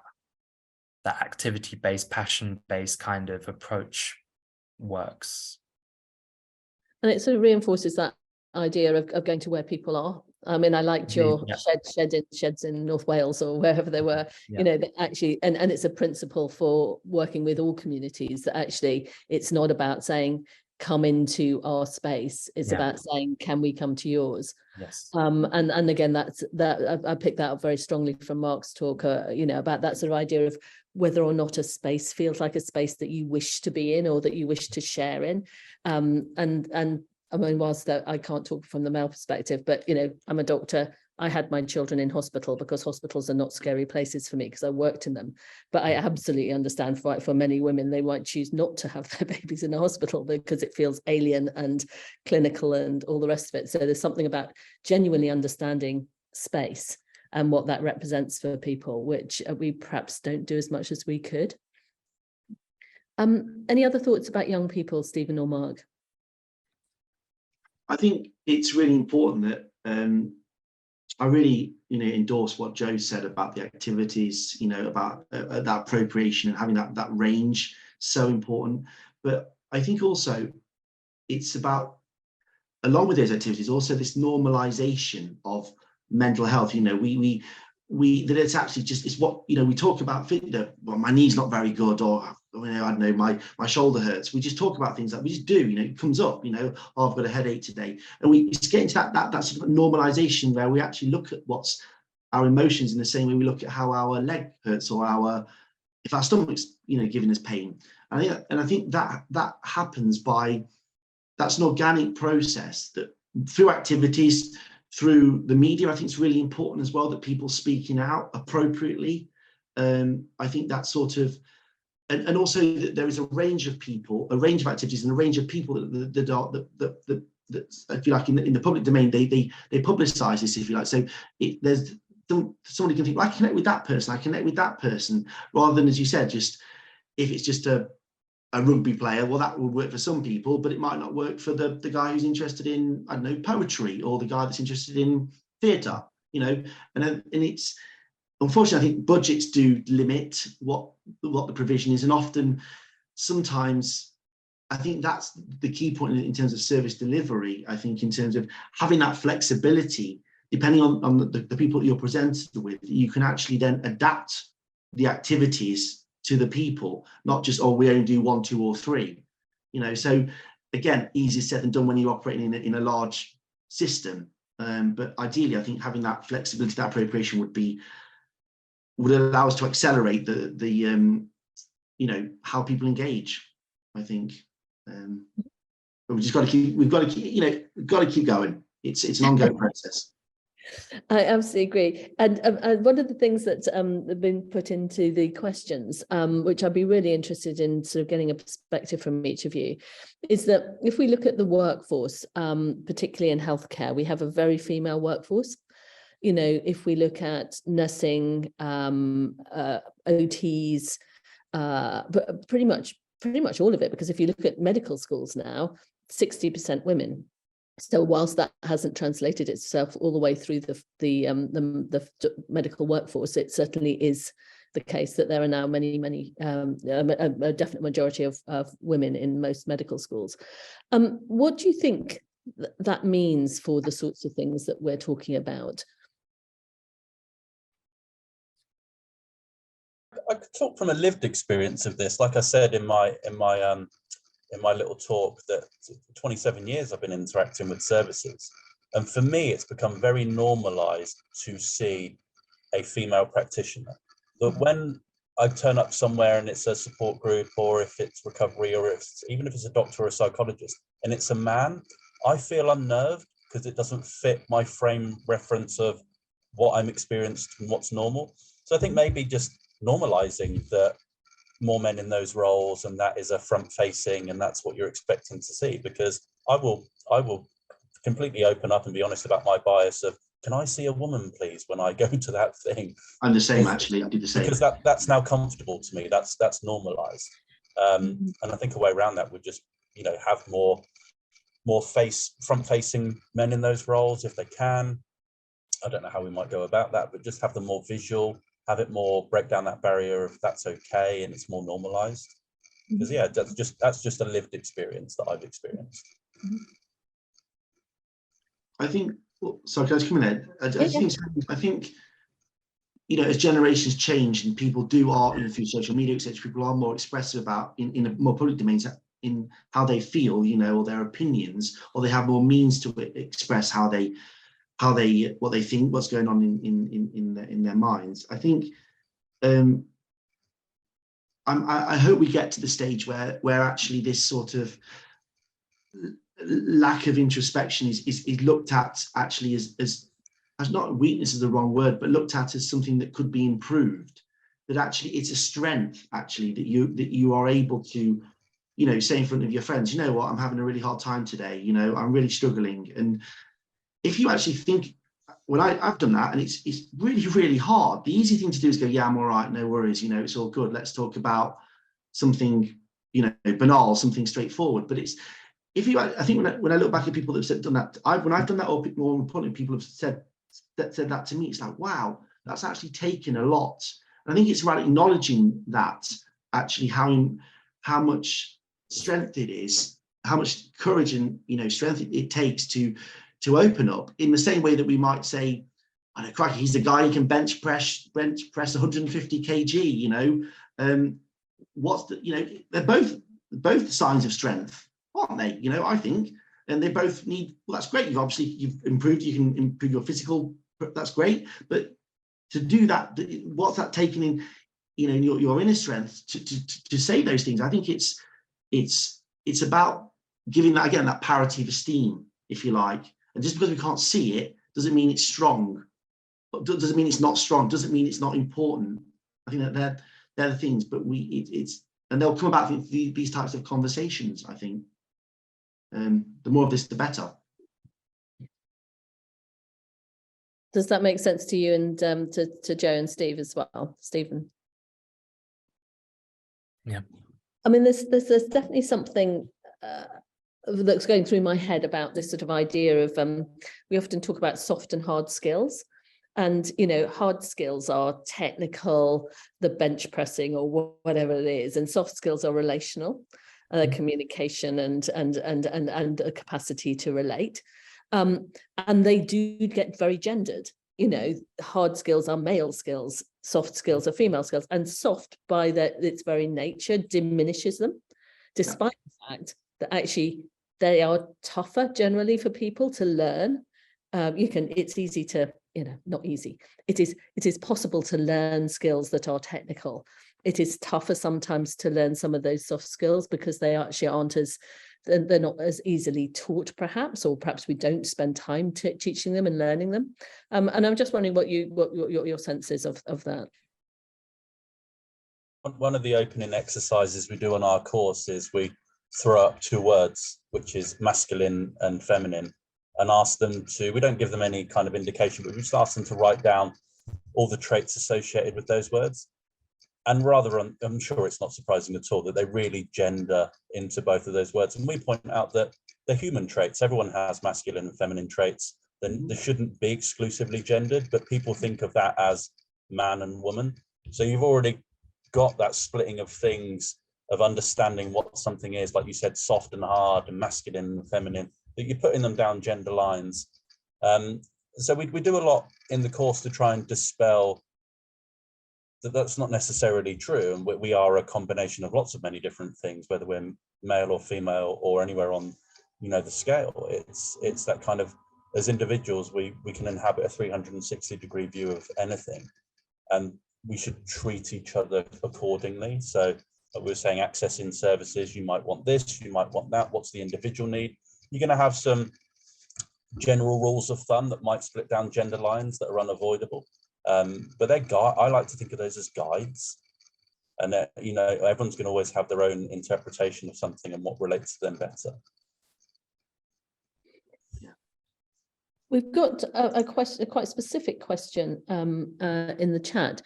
activity-based, passion-based kind of approach works. And it sort of reinforces that idea of going to where people are. I mean, I liked your sheds in North Wales or wherever they were, you know, that actually, and it's a principle for working with all communities, that actually it's not about saying, come into our space. It's about saying, can we come to yours? Yes. And again, that I picked that up very strongly from Mark's talk, you know, about that sort of idea of whether or not a space feels like a space that you wish to be in or that you wish to share in. And I mean, whilst I can't talk from the male perspective, but, you know, I'm a doctor. I had my children in hospital because hospitals are not scary places for me because I worked in them. But I absolutely understand for many women, they might choose not to have their babies in a hospital because it feels alien and clinical and all the rest of it. So there's something about genuinely understanding space and what that represents for people, which we perhaps don't do as much as we could. Any other thoughts about young people, Stephen or Mark? I think it's really important that I really, you know, endorse what Joe said about the activities, you know, about that appropriation and having that range, so important. But I think also it's about, along with those activities, also this normalization of mental health. You know, that it's actually just, it's what, you know, we talk about, well, my knee's not very good, or, you know, I don't know, my shoulder hurts. We just talk about things that we just do, you know, it comes up, you know, oh, I've got a headache today. And we just get into that sort of normalization where we actually look at what's our emotions in the same way we look at how our leg hurts or if our stomach's, you know, giving us pain. And I think that happens that's an organic process that through activities, through the media. I think it's really important as well that people speaking out appropriately. I think that sort of, and also that there is a range of people, a range of activities, and a range of people that if you like, in the public domain, they publicise this, if you like. So there's somebody can think, well, I connect with that person, I connect with that person, rather than, as you said, just if it's just a rugby player, well, that will work for some people, but it might not work for the guy who's interested in, I don't know, poetry, or the guy that's interested in theatre, you know. And it's, unfortunately, I think budgets do limit what the provision is, and often, sometimes, I think that's the key point in terms of service delivery. I think in terms of having that flexibility, depending on the people that you're presented with, you can actually then adapt the activities to the people, not just, oh, we only do 1, 2, or 3, you know. So again, easier said than done when you're operating in a large system. But ideally, I think having that flexibility, that appropriation would allow us to accelerate the you know, how people engage, I think. But we've got to keep going. It's an ongoing process. I absolutely agree. And one of the things that have been put into the questions, which I'd be really interested in sort of getting a perspective from each of you, is that if we look at the workforce, particularly in healthcare, we have a very female workforce. You know, if we look at nursing, OTs, but pretty much all of it, because if you look at medical schools now, 60% women. So whilst that hasn't translated itself all the way through the medical workforce, it certainly is the case that there are now many, a definite majority of women in most medical schools. What do you think that means for the sorts of things that we're talking about? I could talk from a lived experience of this. Like I said in my little talk, that 27 years I've been interacting with services, And for me, it's become very normalized to see a female practitioner. That when I turn up somewhere and it's a support group, or if it's recovery, or even if it's a doctor or a psychologist, and it's a man, I feel unnerved because it doesn't fit my frame reference of what I'm experienced and what's normal. So I think maybe just normalizing that more men in those roles, and that is a front facing, and that's what you're expecting to see. Because I will completely open up and be honest about my bias of, can I see a woman please when I go to that thing? I'm the same, actually. I do the same. Because that's now comfortable to me. That's normalized. And I think a way around that would just, have more front facing men in those roles if they can. I don't know how we might go about that, but just have them more visual, have it more, break down that barrier if that's okay and it's more normalized. Because that's just a lived experience that I've experienced. I think, sorry, can I just come in there? I think, as generations change and people do art through social media, etc., people are more expressive about in a more public domains in how they feel, or their opinions, or they have more means to express what they think, what's going on in their minds. I think I hope we get to the stage where actually this sort of lack of introspection is looked at actually as not weakness is the wrong word, but looked at as something that could be improved. That actually it's a strength actually that you are able to, say in front of your friends, you know what, I'm having a really hard time today. I'm really struggling. And if you actually think, when I've done that, and it's really, really hard. The easy thing to do is go, yeah, I'm all right, no worries, it's all good. Let's talk about something, banal, something straightforward. But I think when I look back at people that have done that, when I've done that, or more importantly, people have said that to me, it's like, wow, that's actually taken a lot. And I think it's about acknowledging that actually how much strength it is, how much courage and strength it takes to open up, in the same way that we might say, I don't know, crikey, he's a guy who can bench press 150 kg. What's the they're both signs of strength, aren't they? I think, and they both need. Well, that's great. You've improved. You can improve your physical. That's great. But to do that, what's that taking in? Your inner strength to say those things. I think it's about giving that, again, that parity of esteem, if you like. And just because we can't see it doesn't mean it's strong. Doesn't mean it's not strong. Doesn't mean it's not important. I think that they're the things. But and they'll come about these types of conversations. I think the more of this, the better. Does that make sense to you and to Joe and Steve as well, Stephen? Yeah. I mean, there's definitely something that's going through my head about this sort of idea of we often talk about soft and hard skills, and hard skills are technical, the bench pressing or whatever it is, and soft skills are relational, communication and a capacity to relate, and they do get very gendered. Hard skills are male skills, soft skills are female skills, and soft by its very nature diminishes them, despite the fact that actually they are tougher generally for people to learn. It's easy to, not easy. It is possible to learn skills that are technical. It is tougher sometimes to learn some of those soft skills because they actually they're not as easily taught, perhaps, or perhaps we don't spend time teaching them and learning them. And I'm just wondering what your sense is of that. One of the opening exercises we do on our course is we throw up 2 words, which is masculine and feminine, and ask them we don't give them any kind of indication, but we just ask them to write down all the traits associated with those words. And I'm sure it's not surprising at all that they really gender into both of those words. And we point out that they're human traits. Everyone has masculine and feminine traits. Then they shouldn't be exclusively gendered, but people think of that as man and woman. So you've already got that splitting of things, of understanding what something is, like you said, soft and hard and masculine and feminine, that you're putting them down gender lines. So we do a lot in the course to try and dispel that's not necessarily true, and we are a combination of lots of many different things, whether we're male or female or anywhere on the scale. It's that kind of as individuals, we can inhabit a 360-degree view of anything, and we should treat each other accordingly. So like we were saying, accessing services, you might want this, you might want that. What's the individual need? You're going to have some general rules of thumb that might split down gender lines that are unavoidable. But I like to think of those as guides. And you know, everyone's going to always have their own interpretation of something and what relates to them better. We've got a question, a quite specific question in the chat,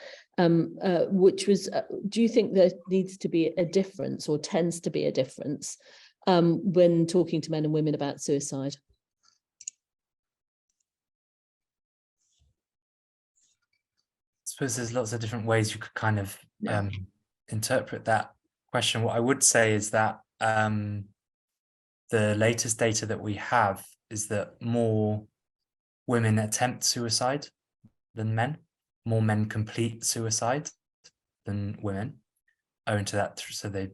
which was, do you think there needs to be a difference, or tends to be a difference, when talking to men and women about suicide? I suppose there's lots of different ways you could kind of interpret that question. What I would say is that the latest data that we have is that more women attempt suicide than men, more men complete suicide than women, owing to that. So they,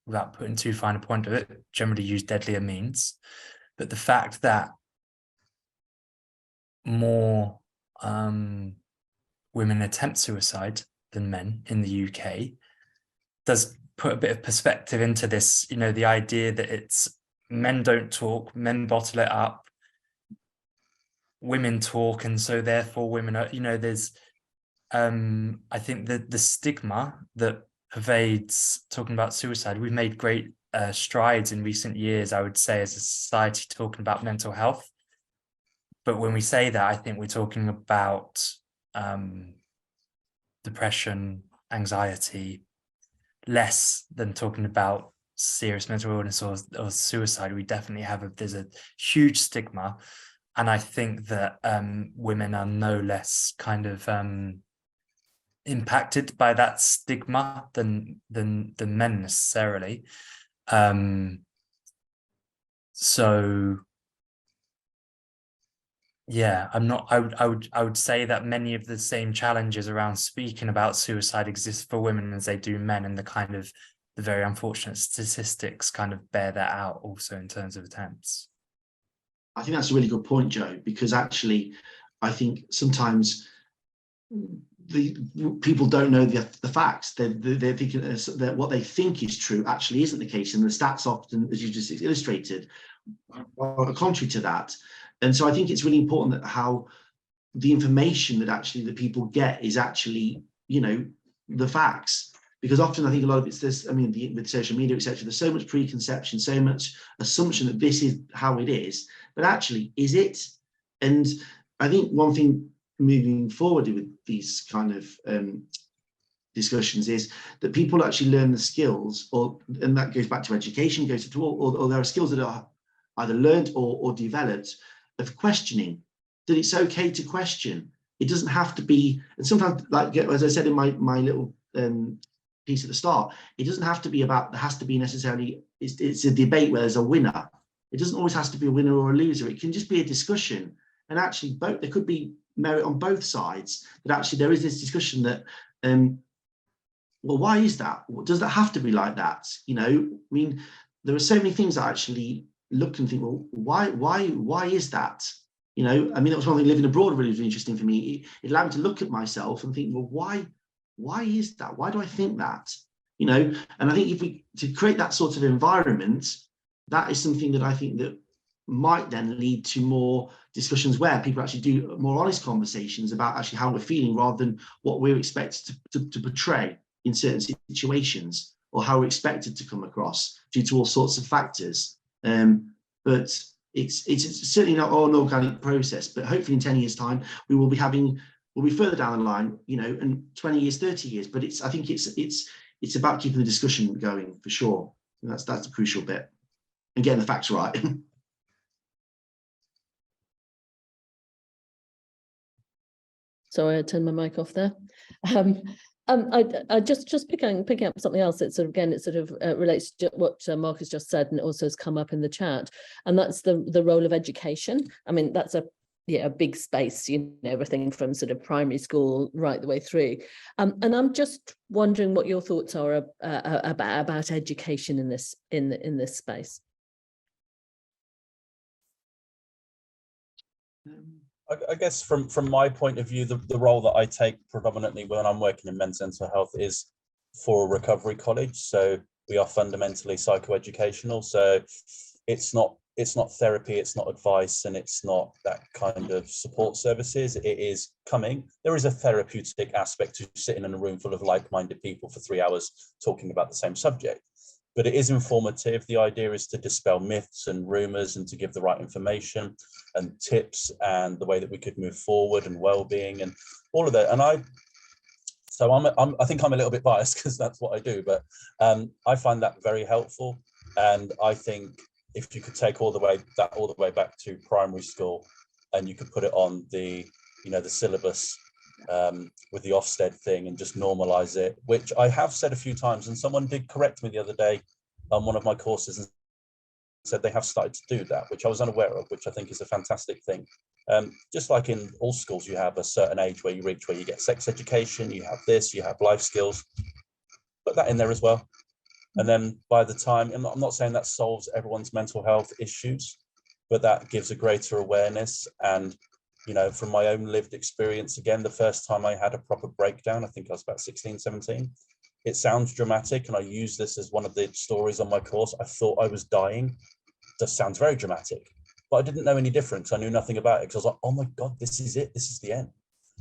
without putting too fine a point of it, generally use deadlier means. But the fact that more women attempt suicide than men in the UK does put a bit of perspective into this, you know, the idea that it's men don't talk, men bottle it up, women talk, and so therefore women are, you know, there's I think that the stigma that pervades talking about suicide, we've made great strides in recent years, I would say, as a society, talking about mental health. But when we say that, I think we're talking about depression, anxiety, less than talking about serious mental illness or suicide. We definitely there's a huge stigma. And I think that women are no less kind of impacted by that stigma than men necessarily. So yeah, I would say that many of the same challenges around speaking about suicide exist for women as they do men, and the very unfortunate statistics kind of bear that out also in terms of attempts. I think that's a really good point, Joe, because actually I think sometimes the people don't know the facts. They're thinking that what they think is true actually isn't the case, and the stats often, as you just illustrated, are contrary to that. And so I think it's really important that how the information that people get is actually, you know, the facts. Because often I think a lot of it's this, I mean, with social media, etc., there's so much preconception, so much assumption that this is how it is, but actually, is it? And I think one thing moving forward with these kind of discussions is that people actually learn the skills, and that goes back to education, goes to or there are skills that are either learned or developed, of questioning, that it's okay to question. It doesn't have to be, and sometimes, like as I said in my little piece at the start, it doesn't have to be about, there has to be necessarily, it's a debate where there's a winner. It doesn't always have to be a winner or a loser. It can just be a discussion, and actually there could be merit on both sides, that actually there is this discussion that well, why is that? Does that have to be like that? You know, I mean, there are so many things that I actually look and think, well, why is that? You know, I mean, that was one thing living abroad really was interesting for me. It allowed me to look at myself and think, well, why is that? Why do I think that? You know, and I think if we, to create that sort of environment, that is something that I think that might then lead to more discussions where people actually do more honest conversations about actually how we're feeling, rather than what we're expected to portray in certain situations, or how we're expected to come across due to all sorts of factors. But it's certainly not an organic process, but hopefully in 10 years time, we'll be further down the line, you know, in 20 years, 30 years, but I think it's about keeping the discussion going for sure. And that's the crucial bit, and getting the facts right. Sorry, I turned my mic off there. I just picking up something else that sort of, again, it sort of relates to what Mark has just said, and it also has come up in the chat, and that's the role of education. I mean, that's a big space, you know, everything from sort of primary school right the way through. And I'm just wondering what your thoughts are about education in this space. I guess from my point of view, the role that I take predominantly when I'm working in men's mental health is for a recovery college. So we are fundamentally psychoeducational. So it's not therapy, it's not advice, and it's not that kind of support services. It is coming. There is a therapeutic aspect to sitting in a room full of like-minded people for 3 hours talking about the same subject. But it is informative. The idea is to dispel myths and rumors and to give the right information and tips and the way that we could move forward and well-being and all of that. And I think I'm a little bit biased because that's what I do, but I find that very helpful. And I think if you could take all the way back to primary school and you could put it on the syllabus with the Ofsted thing and just normalize it, which I have said a few times, and someone did correct me the other day on one of my courses and said they have started to do that, which I was unaware of, which I think is a fantastic thing. Just like in all schools, you have a certain age where you reach where you get sex education, you have this, you have life skills, put that in there as well. And then by the time, and I'm not saying that solves everyone's mental health issues, but that gives a greater awareness. And from my own lived experience, again, the first time I had a proper breakdown, I think I was about 16, 17. It sounds dramatic, and I use this as one of the stories on my course. I thought I was dying. It just sounds very dramatic, but I didn't know any difference. I knew nothing about it because I was like, oh my God, this is it. This is the end.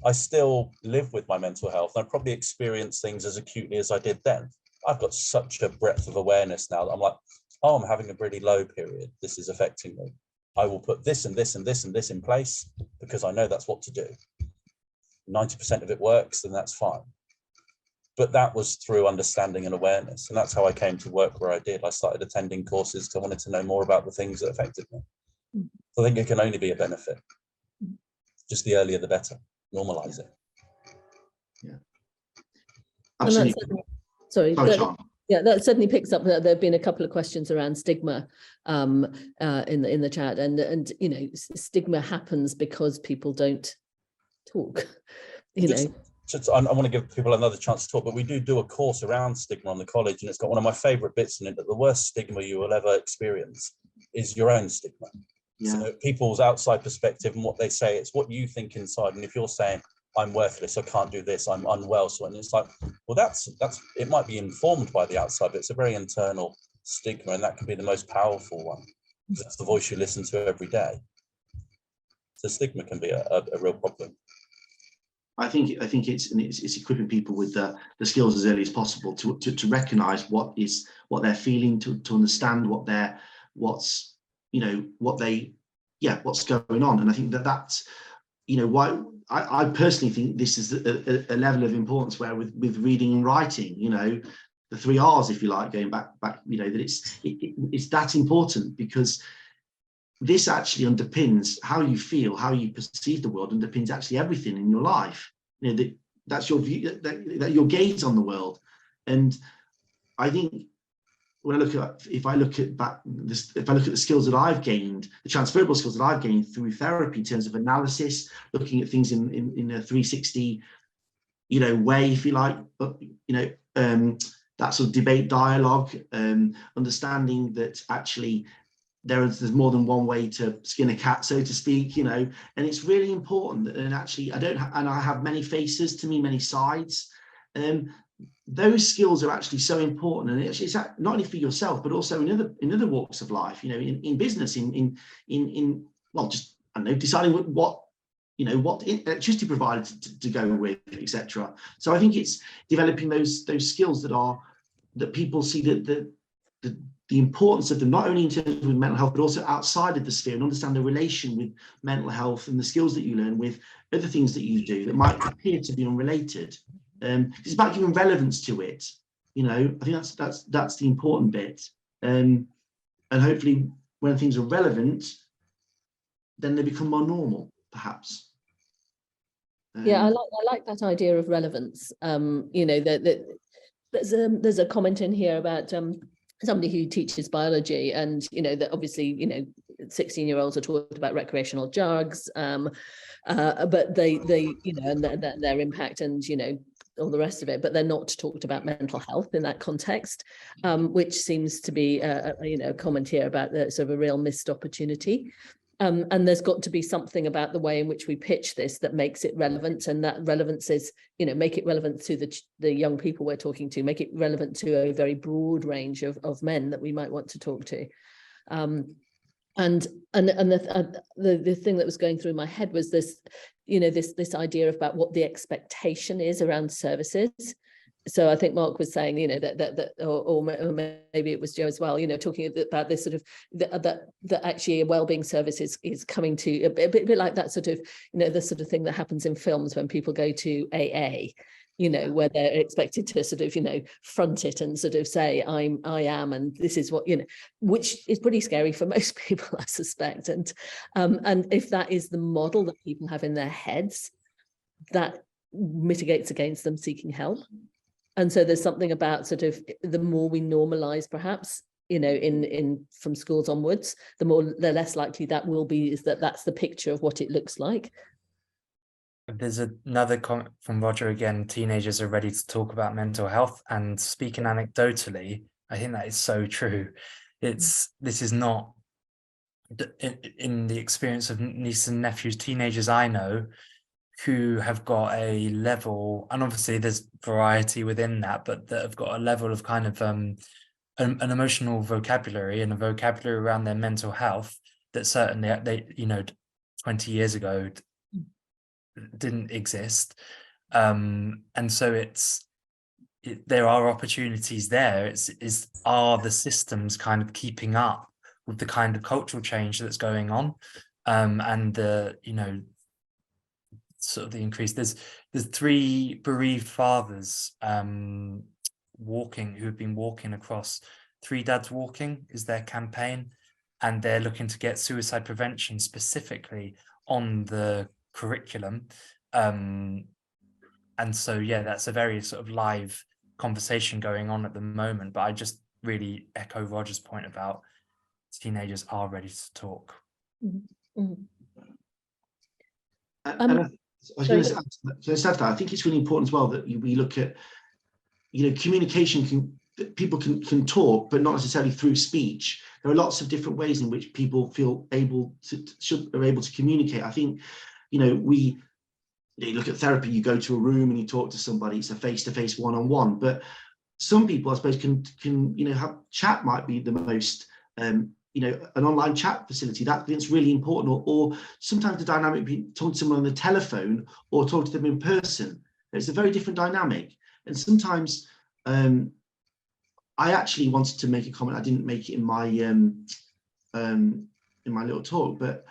I still live with my mental health, and I probably experience things as acutely as I did then. I've got such a breadth of awareness now that I'm like, oh, I'm having a really low period. This is affecting me. I will put this and this and this and this in place because I know that's what to do. 90% of it works, then that's fine. But that was through understanding and awareness. And that's how I came to work where I did. I started attending courses because I wanted to know more about the things that affected me. So I think it can only be a benefit. Just the earlier, the better. Normalize it. Yeah. Absolutely. Sorry, Sean. yeah, that certainly picks up. There have been a couple of questions around stigma in the chat, and stigma happens because people don't talk. I want to give people another chance to talk, but we do a course around stigma on the college, and it's got one of my favorite bits in it, that the worst stigma you will ever experience is your own stigma. Yeah. So people's outside perspective and what they say, it's what you think inside. And if you're saying, I'm worthless, I can't do this, I'm unwell, so and it's like, well, that's it might be informed by the outside, but it's a very internal stigma, and that can be the most powerful one. It's the voice you listen to every day. So stigma can be a real problem. I think it's equipping people with the skills as early as possible to recognise what they're feeling, to understand what's going on. And I think that's why I personally think this is a level of importance where with reading and writing, the 3 R's, if you like, going back, that it's that important, because this actually underpins how you feel, how you perceive the world, underpins actually everything in your life. That's your view, that your gaze on the world. And I think when if I look at the skills that I've gained, the transferable skills that I've gained through therapy in terms of analysis, looking at things in a 360, way, if you like, but that sort of debate, dialogue, understanding that actually there's more than one way to skin a cat, so to speak, and it's really important. And actually, I have many faces to me, many sides. Those skills are actually so important, and it's not only for yourself, but also in other walks of life. In business, deciding what electricity provider to go with, etc. So I think it's developing those skills that people see the importance of them, not only in terms of mental health, but also outside of the sphere, and understand the relation with mental health and the skills that you learn with other things that you do that might appear to be unrelated. It's about giving relevance to it. I think that's the important bit. And hopefully when things are relevant, then they become more normal, perhaps. Yeah, I like that idea of relevance. That there's a comment in here about somebody who teaches biology, and that obviously 16-year-olds are taught about recreational drugs, but they and their impact and all the rest of it, but they're not talked about mental health in that context, which seems to be a comment here about the sort of a real missed opportunity. And there's got to be something about the way in which we pitch this that makes it relevant, and that relevance is, make it relevant to the young people we're talking to, make it relevant to a very broad range of men that we might want to talk to. And the thing that was going through my head was this, this idea about what the expectation is around services. So I think Mark was saying, or maybe it was Joe as well, talking about this sort of that actually a wellbeing service is coming to a bit like that sort of, the sort of thing that happens in films when people go to AA, where they're expected to sort of, front it and sort of say, I am, and this is what, which is pretty scary for most people, I suspect. And if that is the model that people have in their heads, that mitigates against them seeking help. And so there's something about sort of the more we normalize, perhaps, in from schools onwards, the less likely that will be, is that's the picture of what it looks like. There's another comment from Roger again. Teenagers are ready to talk about mental health, and speaking anecdotally, I think that is so true. This is not in the experience of nieces and nephews, teenagers I know who have got a level, and obviously there's variety within that, but that have got a level of kind of an emotional vocabulary and a vocabulary around their mental health that certainly they 20 years ago didn't exist. And so there are opportunities there. Are the systems kind of keeping up with the kind of cultural change that's going on, and the sort of the increase. There's 3 bereaved fathers who have been walking across. 3 Dads Walking is their campaign, and they're looking to get suicide prevention specifically on the curriculum. And so that's a very sort of live conversation going on at the moment. But I just really echo Roger's point about teenagers are ready to talk. Mm-hmm. I was going to say that I think it's really important as well that we look at, communication people can talk, but not necessarily through speech. There are lots of different ways in which people feel are able to communicate. I think, you look at therapy, you go to a room and you talk to somebody, it's a face-to-face one-on-one, but some people, I suppose, can have chat might be the most, an online chat facility, that's really important, or sometimes the dynamic between talking to someone on the telephone or talking to them in person, it's a very different dynamic. And sometimes I actually wanted to make a comment, I didn't make it in my little talk, but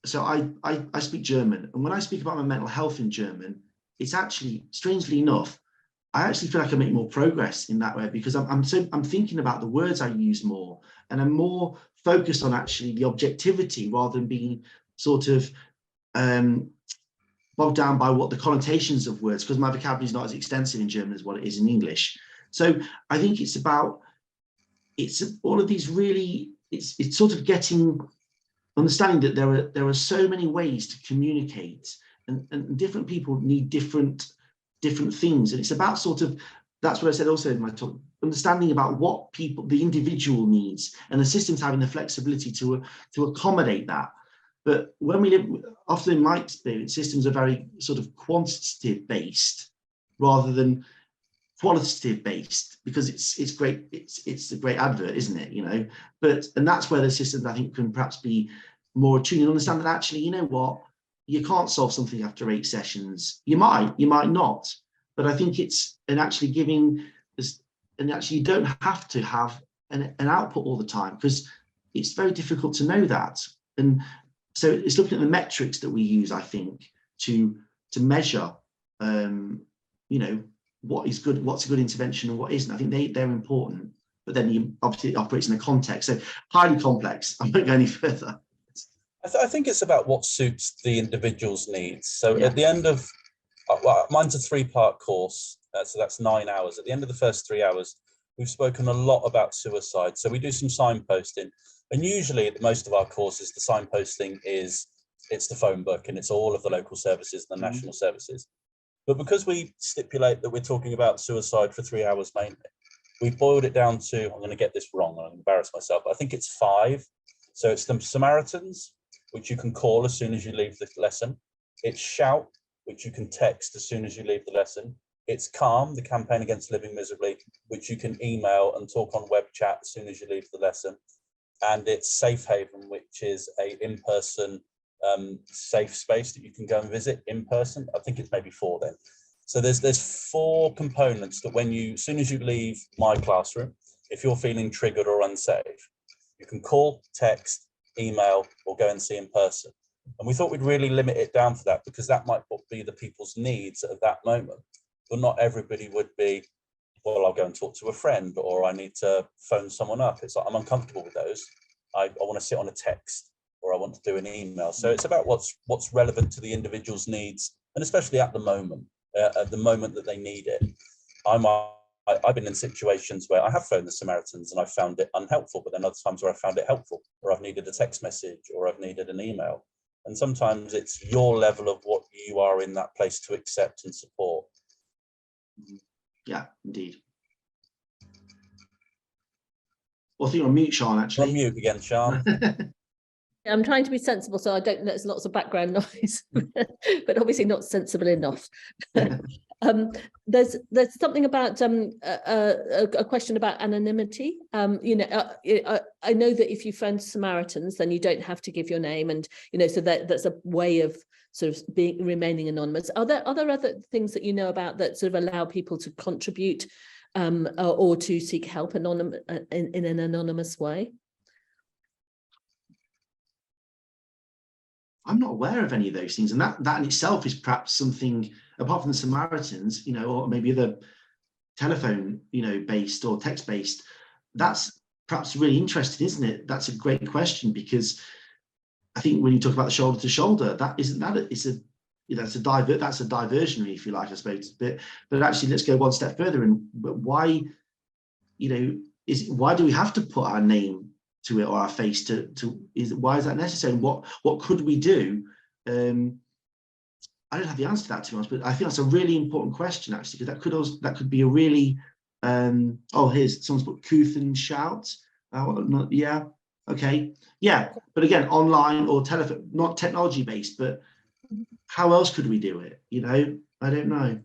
so I speak German, and when I speak about my mental health in German, it's actually, strangely enough, I actually feel like I make more progress in that way, because I'm thinking about the words I use more, and I'm more focused on actually the objectivity rather than being sort of bogged down by what the connotations of words, because my vocabulary is not as extensive in German as what it is in English. So I think it's all of these really, it's sort of understanding that there are so many ways to communicate, and different people need different things, and it's about sort of, that's what I said also in my talk, understanding about what the individual needs, and the systems having the flexibility to accommodate that. But when we live, often in my experience, systems are very sort of quantitative based rather than qualitative based, because it's great, it's a great advert, isn't it? And that's where the systems, I think, can perhaps be more attuned and understand that actually, you can't solve something after 8 sessions. You might not, but I think actually giving this, and actually you don't have to have an output all the time, because it's very difficult to know that. And so it's looking at the metrics that we use, I think, to measure, what is good, what's a good intervention and what isn't. I think they're important, but then obviously it operates in a context. So highly complex. I won't go any further. I think it's about what suits the individual's needs. So at the end of, mine's a 3-part course, so that's 9 hours. At the end of the first 3 hours, we've spoken a lot about suicide. So we do some signposting, and usually at most of our courses, the signposting it's the phone book, and it's all of the local services and the national services. But because we stipulate that we're talking about suicide for 3 hours mainly, we've boiled it down to, I'm going to get this wrong, I'm going to embarrass myself, I think it's 5. So it's the Samaritans, which you can call as soon as you leave the lesson. It's shout, which you can text as soon as you leave the lesson. It's calm, the campaign against living miserably, which you can email and talk on web chat as soon as you leave the lesson. And it's Safe Haven, which is a in-person safe space that you can go and visit in person. I think it's maybe 4 then. So there's 4 components that as soon as you leave my classroom, if you're feeling triggered or unsafe, you can call, text, email, or go and see in person. And we thought we'd really limit it down for that, because that might be the people's needs at that moment. But not everybody would be, well, I'll go and talk to a friend, or I need to phone someone up. It's like, I'm uncomfortable with those. I want to sit on a text, or I want to do an email. So it's about what's relevant to the individual's needs, and especially at the moment that they need it. I've been in situations where I have phoned the Samaritans and I found it unhelpful, but then other times where I found it helpful, or I've needed a text message, or I've needed an email. And sometimes it's your level of what you are in that place to accept and support. Yeah, indeed. Well, I think you're on mute, Sean, actually. You're on mute again, Sean. I'm trying to be sensible, so I don't know, there's lots of background noise, but obviously not sensible enough. There's something about a question about anonymity. I know that if you phone Samaritans, then you don't have to give your name, and so that's a way of sort of remaining anonymous. Are there other things that you know about that sort of allow people to contribute or to seek help in an anonymous way? I'm not aware of any of those things, and that in itself is perhaps something, apart from the Samaritans, or maybe other telephone, based or text based. That's perhaps really interesting, isn't it? That's a great question, because I think when you talk about the shoulder to shoulder, that's a diversionary, if you like, I suppose. But actually, let's go one step further. And why, why do we have to put our name to it, or our face to why is that necessary? What could we do? I don't have the answer to that, to be honest, but I think that's a really important question, actually, because that could be a really here's someone's put Couth and Shout. Yeah, okay, yeah, but again, online or telephone, not technology based, but how else could we do it? I don't know.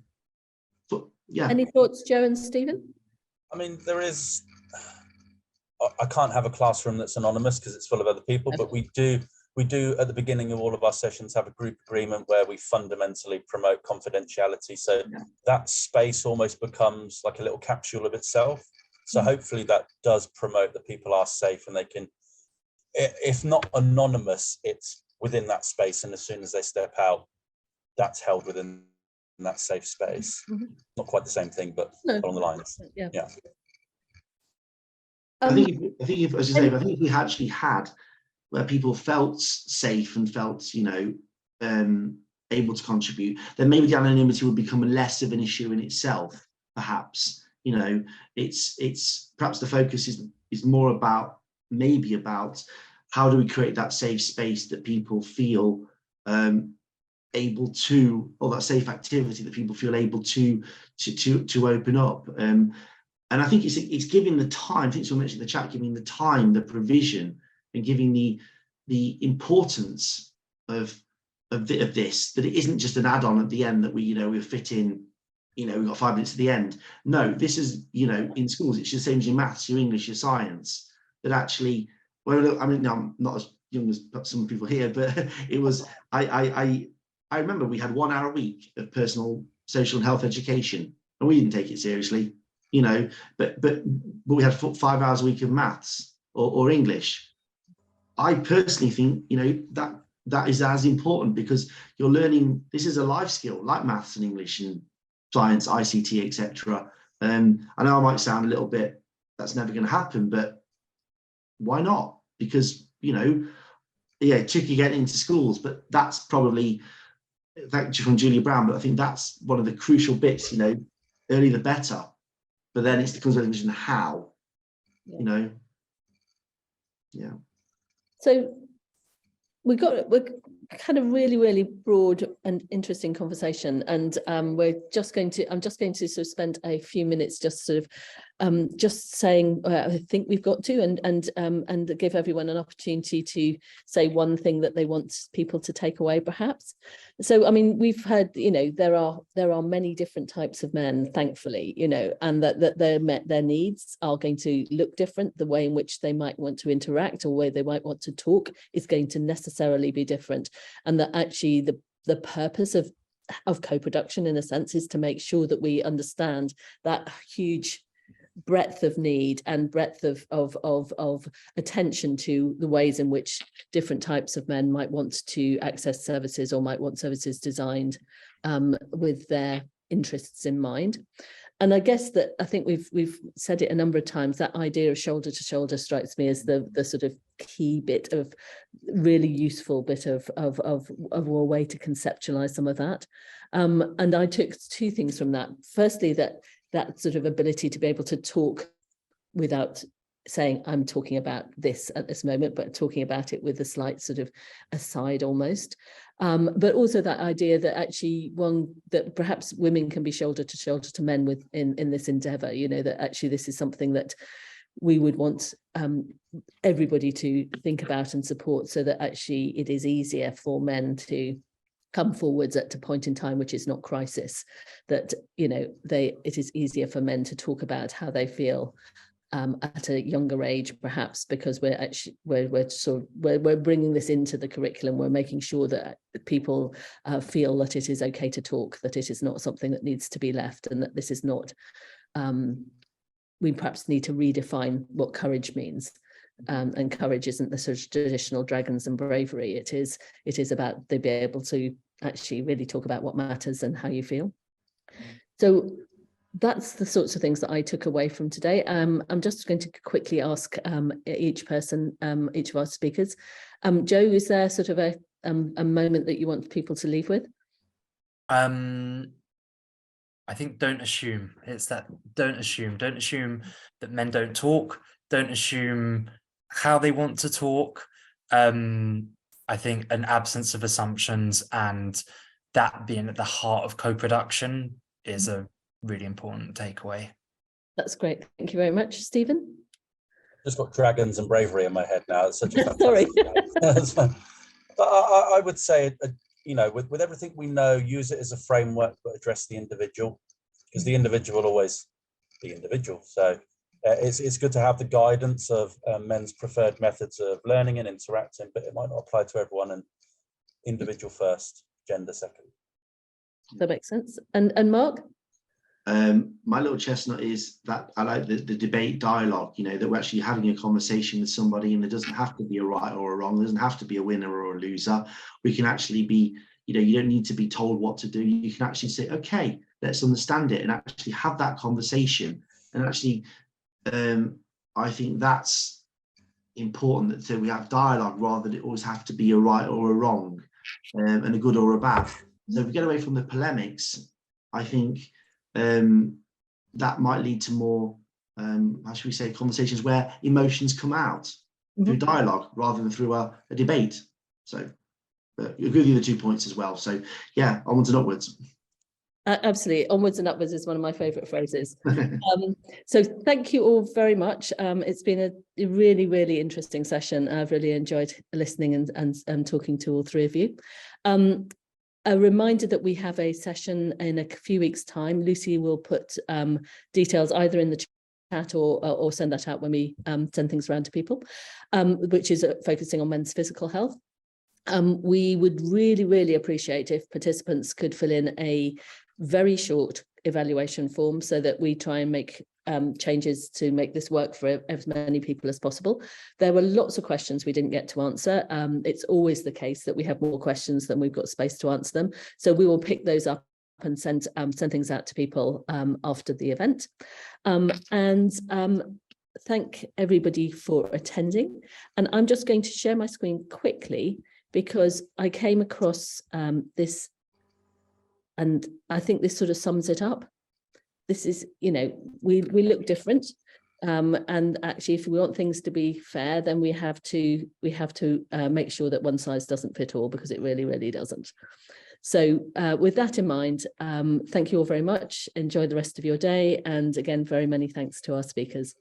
But yeah. Any thoughts, Joe and Stephen? I mean, I can't have a classroom that's anonymous because it's full of other people, but we do at the beginning of all of our sessions have a group agreement where we fundamentally promote confidentiality. So that space almost becomes like a little capsule of itself. So hopefully that does promote that people are safe, and they can, if not anonymous, it's within that space. And as soon as they step out, that's held within that safe space. Not quite the same thing, but along the lines. Yeah. I think if we actually had where people felt safe and felt, able to contribute, then maybe the anonymity would become less of an issue in itself. Perhaps, it's perhaps the focus is more about how do we create that safe space that people feel able to, or that safe activity that people feel able to open up. And I think it's giving the time. I think someone mentioned in the chat, giving the time, the provision, and giving the importance of this, that it isn't just an add-on at the end that we fit in. We've got 5 minutes at the end. No, this is in schools. It's the same as your maths, your English, your science. That actually, well, I mean, I'm not as young as some people here, but it was. I remember we had 1 hour a week of personal, social, and health education, and we didn't take it seriously. But we had 5 hours a week of maths or English. I personally think, that is as important, because you're learning, this is a life skill like maths and English and science, ICT, etc. I know I might sound a little bit, that's never going to happen, but why not? Because, tricky getting into schools, but that's probably, thank you from Julia Brown, but I think that's one of the crucial bits, early the better. But then it becomes a question of how, Yeah. So we're kind of really broad and interesting conversation, and I'm just going to sort of spend a few minutes just sort of just saying, I think we've got to, and give everyone an opportunity to say one thing that they want people to take away, perhaps. So, I mean, we've heard, there are many different types of men, thankfully, and that their needs are going to look different. The way in which they might want to interact or way they might want to talk is going to necessarily be different, and that actually the purpose of co-production, in a sense, is to make sure that we understand that huge breadth of need and breadth of attention to the ways in which different types of men might want to access services or might want services designed with their interests in mind. And I guess that I think we've said it a number of times, that idea of shoulder to shoulder strikes me as the sort of key bit of really useful bit of a way to conceptualize some of that. And I took two things from that. Firstly, that sort of ability to be able to talk without saying, I'm talking about this at this moment, but talking about it with a slight sort of aside almost. But also that idea that actually that perhaps women can be shoulder to shoulder to men in this endeavor, that actually this is something that we would want everybody to think about and support, so that actually it is easier for men to come forwards at a point in time which is not crisis, that it is easier for men to talk about how they feel at a younger age, perhaps because we're bringing this into the curriculum. We're making sure that people feel that it is okay to talk, that it is not something that needs to be left, and that this is not we perhaps need to redefine what courage means. And courage isn't the sort of traditional dragons and bravery. It is about they be able to actually really talk about what matters and how you feel. So that's the sorts of things that I took away from today. I'm just going to quickly ask each person, each of our speakers. Joe, is there sort of a moment that you want people to leave with? I think don't assume. It's that don't assume that men don't talk. Don't assume how they want to talk. I think an absence of assumptions and that being at the heart of co-production is a really important takeaway. That's great. Thank you very much. Stephen? Just got dragons and bravery in my head now. It's such a Sorry. But I would say, with everything we know, use it as a framework, but address the individual, because the individual will always be individual. So it's good to have the guidance of men's preferred methods of learning and interacting, but it might not apply to everyone, and individual first, gender second. That makes sense. And Mark? My little chestnut is that I like the debate dialogue, that we're actually having a conversation with somebody, and there doesn't have to be a right or a wrong. There doesn't have to be a winner or a loser. We can actually be, you don't need to be told what to do. You can actually say, okay, let's understand it, and actually have that conversation. And actually, I think that's important, that we have dialogue rather than it always have to be a right or a wrong, and a good or a bad. So if we get away from the polemics, I think that might lead to more, how should we say, conversations where emotions come out through dialogue rather than through a debate. So but you agree with the other 2 points as well. So yeah, onwards and upwards. Absolutely. Onwards and upwards is one of my favorite phrases. So thank you all very much. It's been a really, really interesting session. I've really enjoyed listening and talking to all three of you. A reminder that we have a session in a few weeks' time. Lucy will put details either in the chat or send that out when we send things around to people, which is focusing on men's physical health. We would really, really appreciate if participants could fill in a very short evaluation form so that we try and make changes to make this work for as many people as possible. There were lots of questions we didn't get to answer. It's always the case that we have more questions than we've got space to answer them. So we will pick those up and send things out to people after the event. Thank everybody for attending. And I'm just going to share my screen quickly because I came across this, and I think this sort of sums it up. This is, we look different, and actually, if we want things to be fair, then we have to make sure that one size doesn't fit all, because it really, really doesn't. So with that in mind, thank you all very much. Enjoy the rest of your day. And again, very many thanks to our speakers.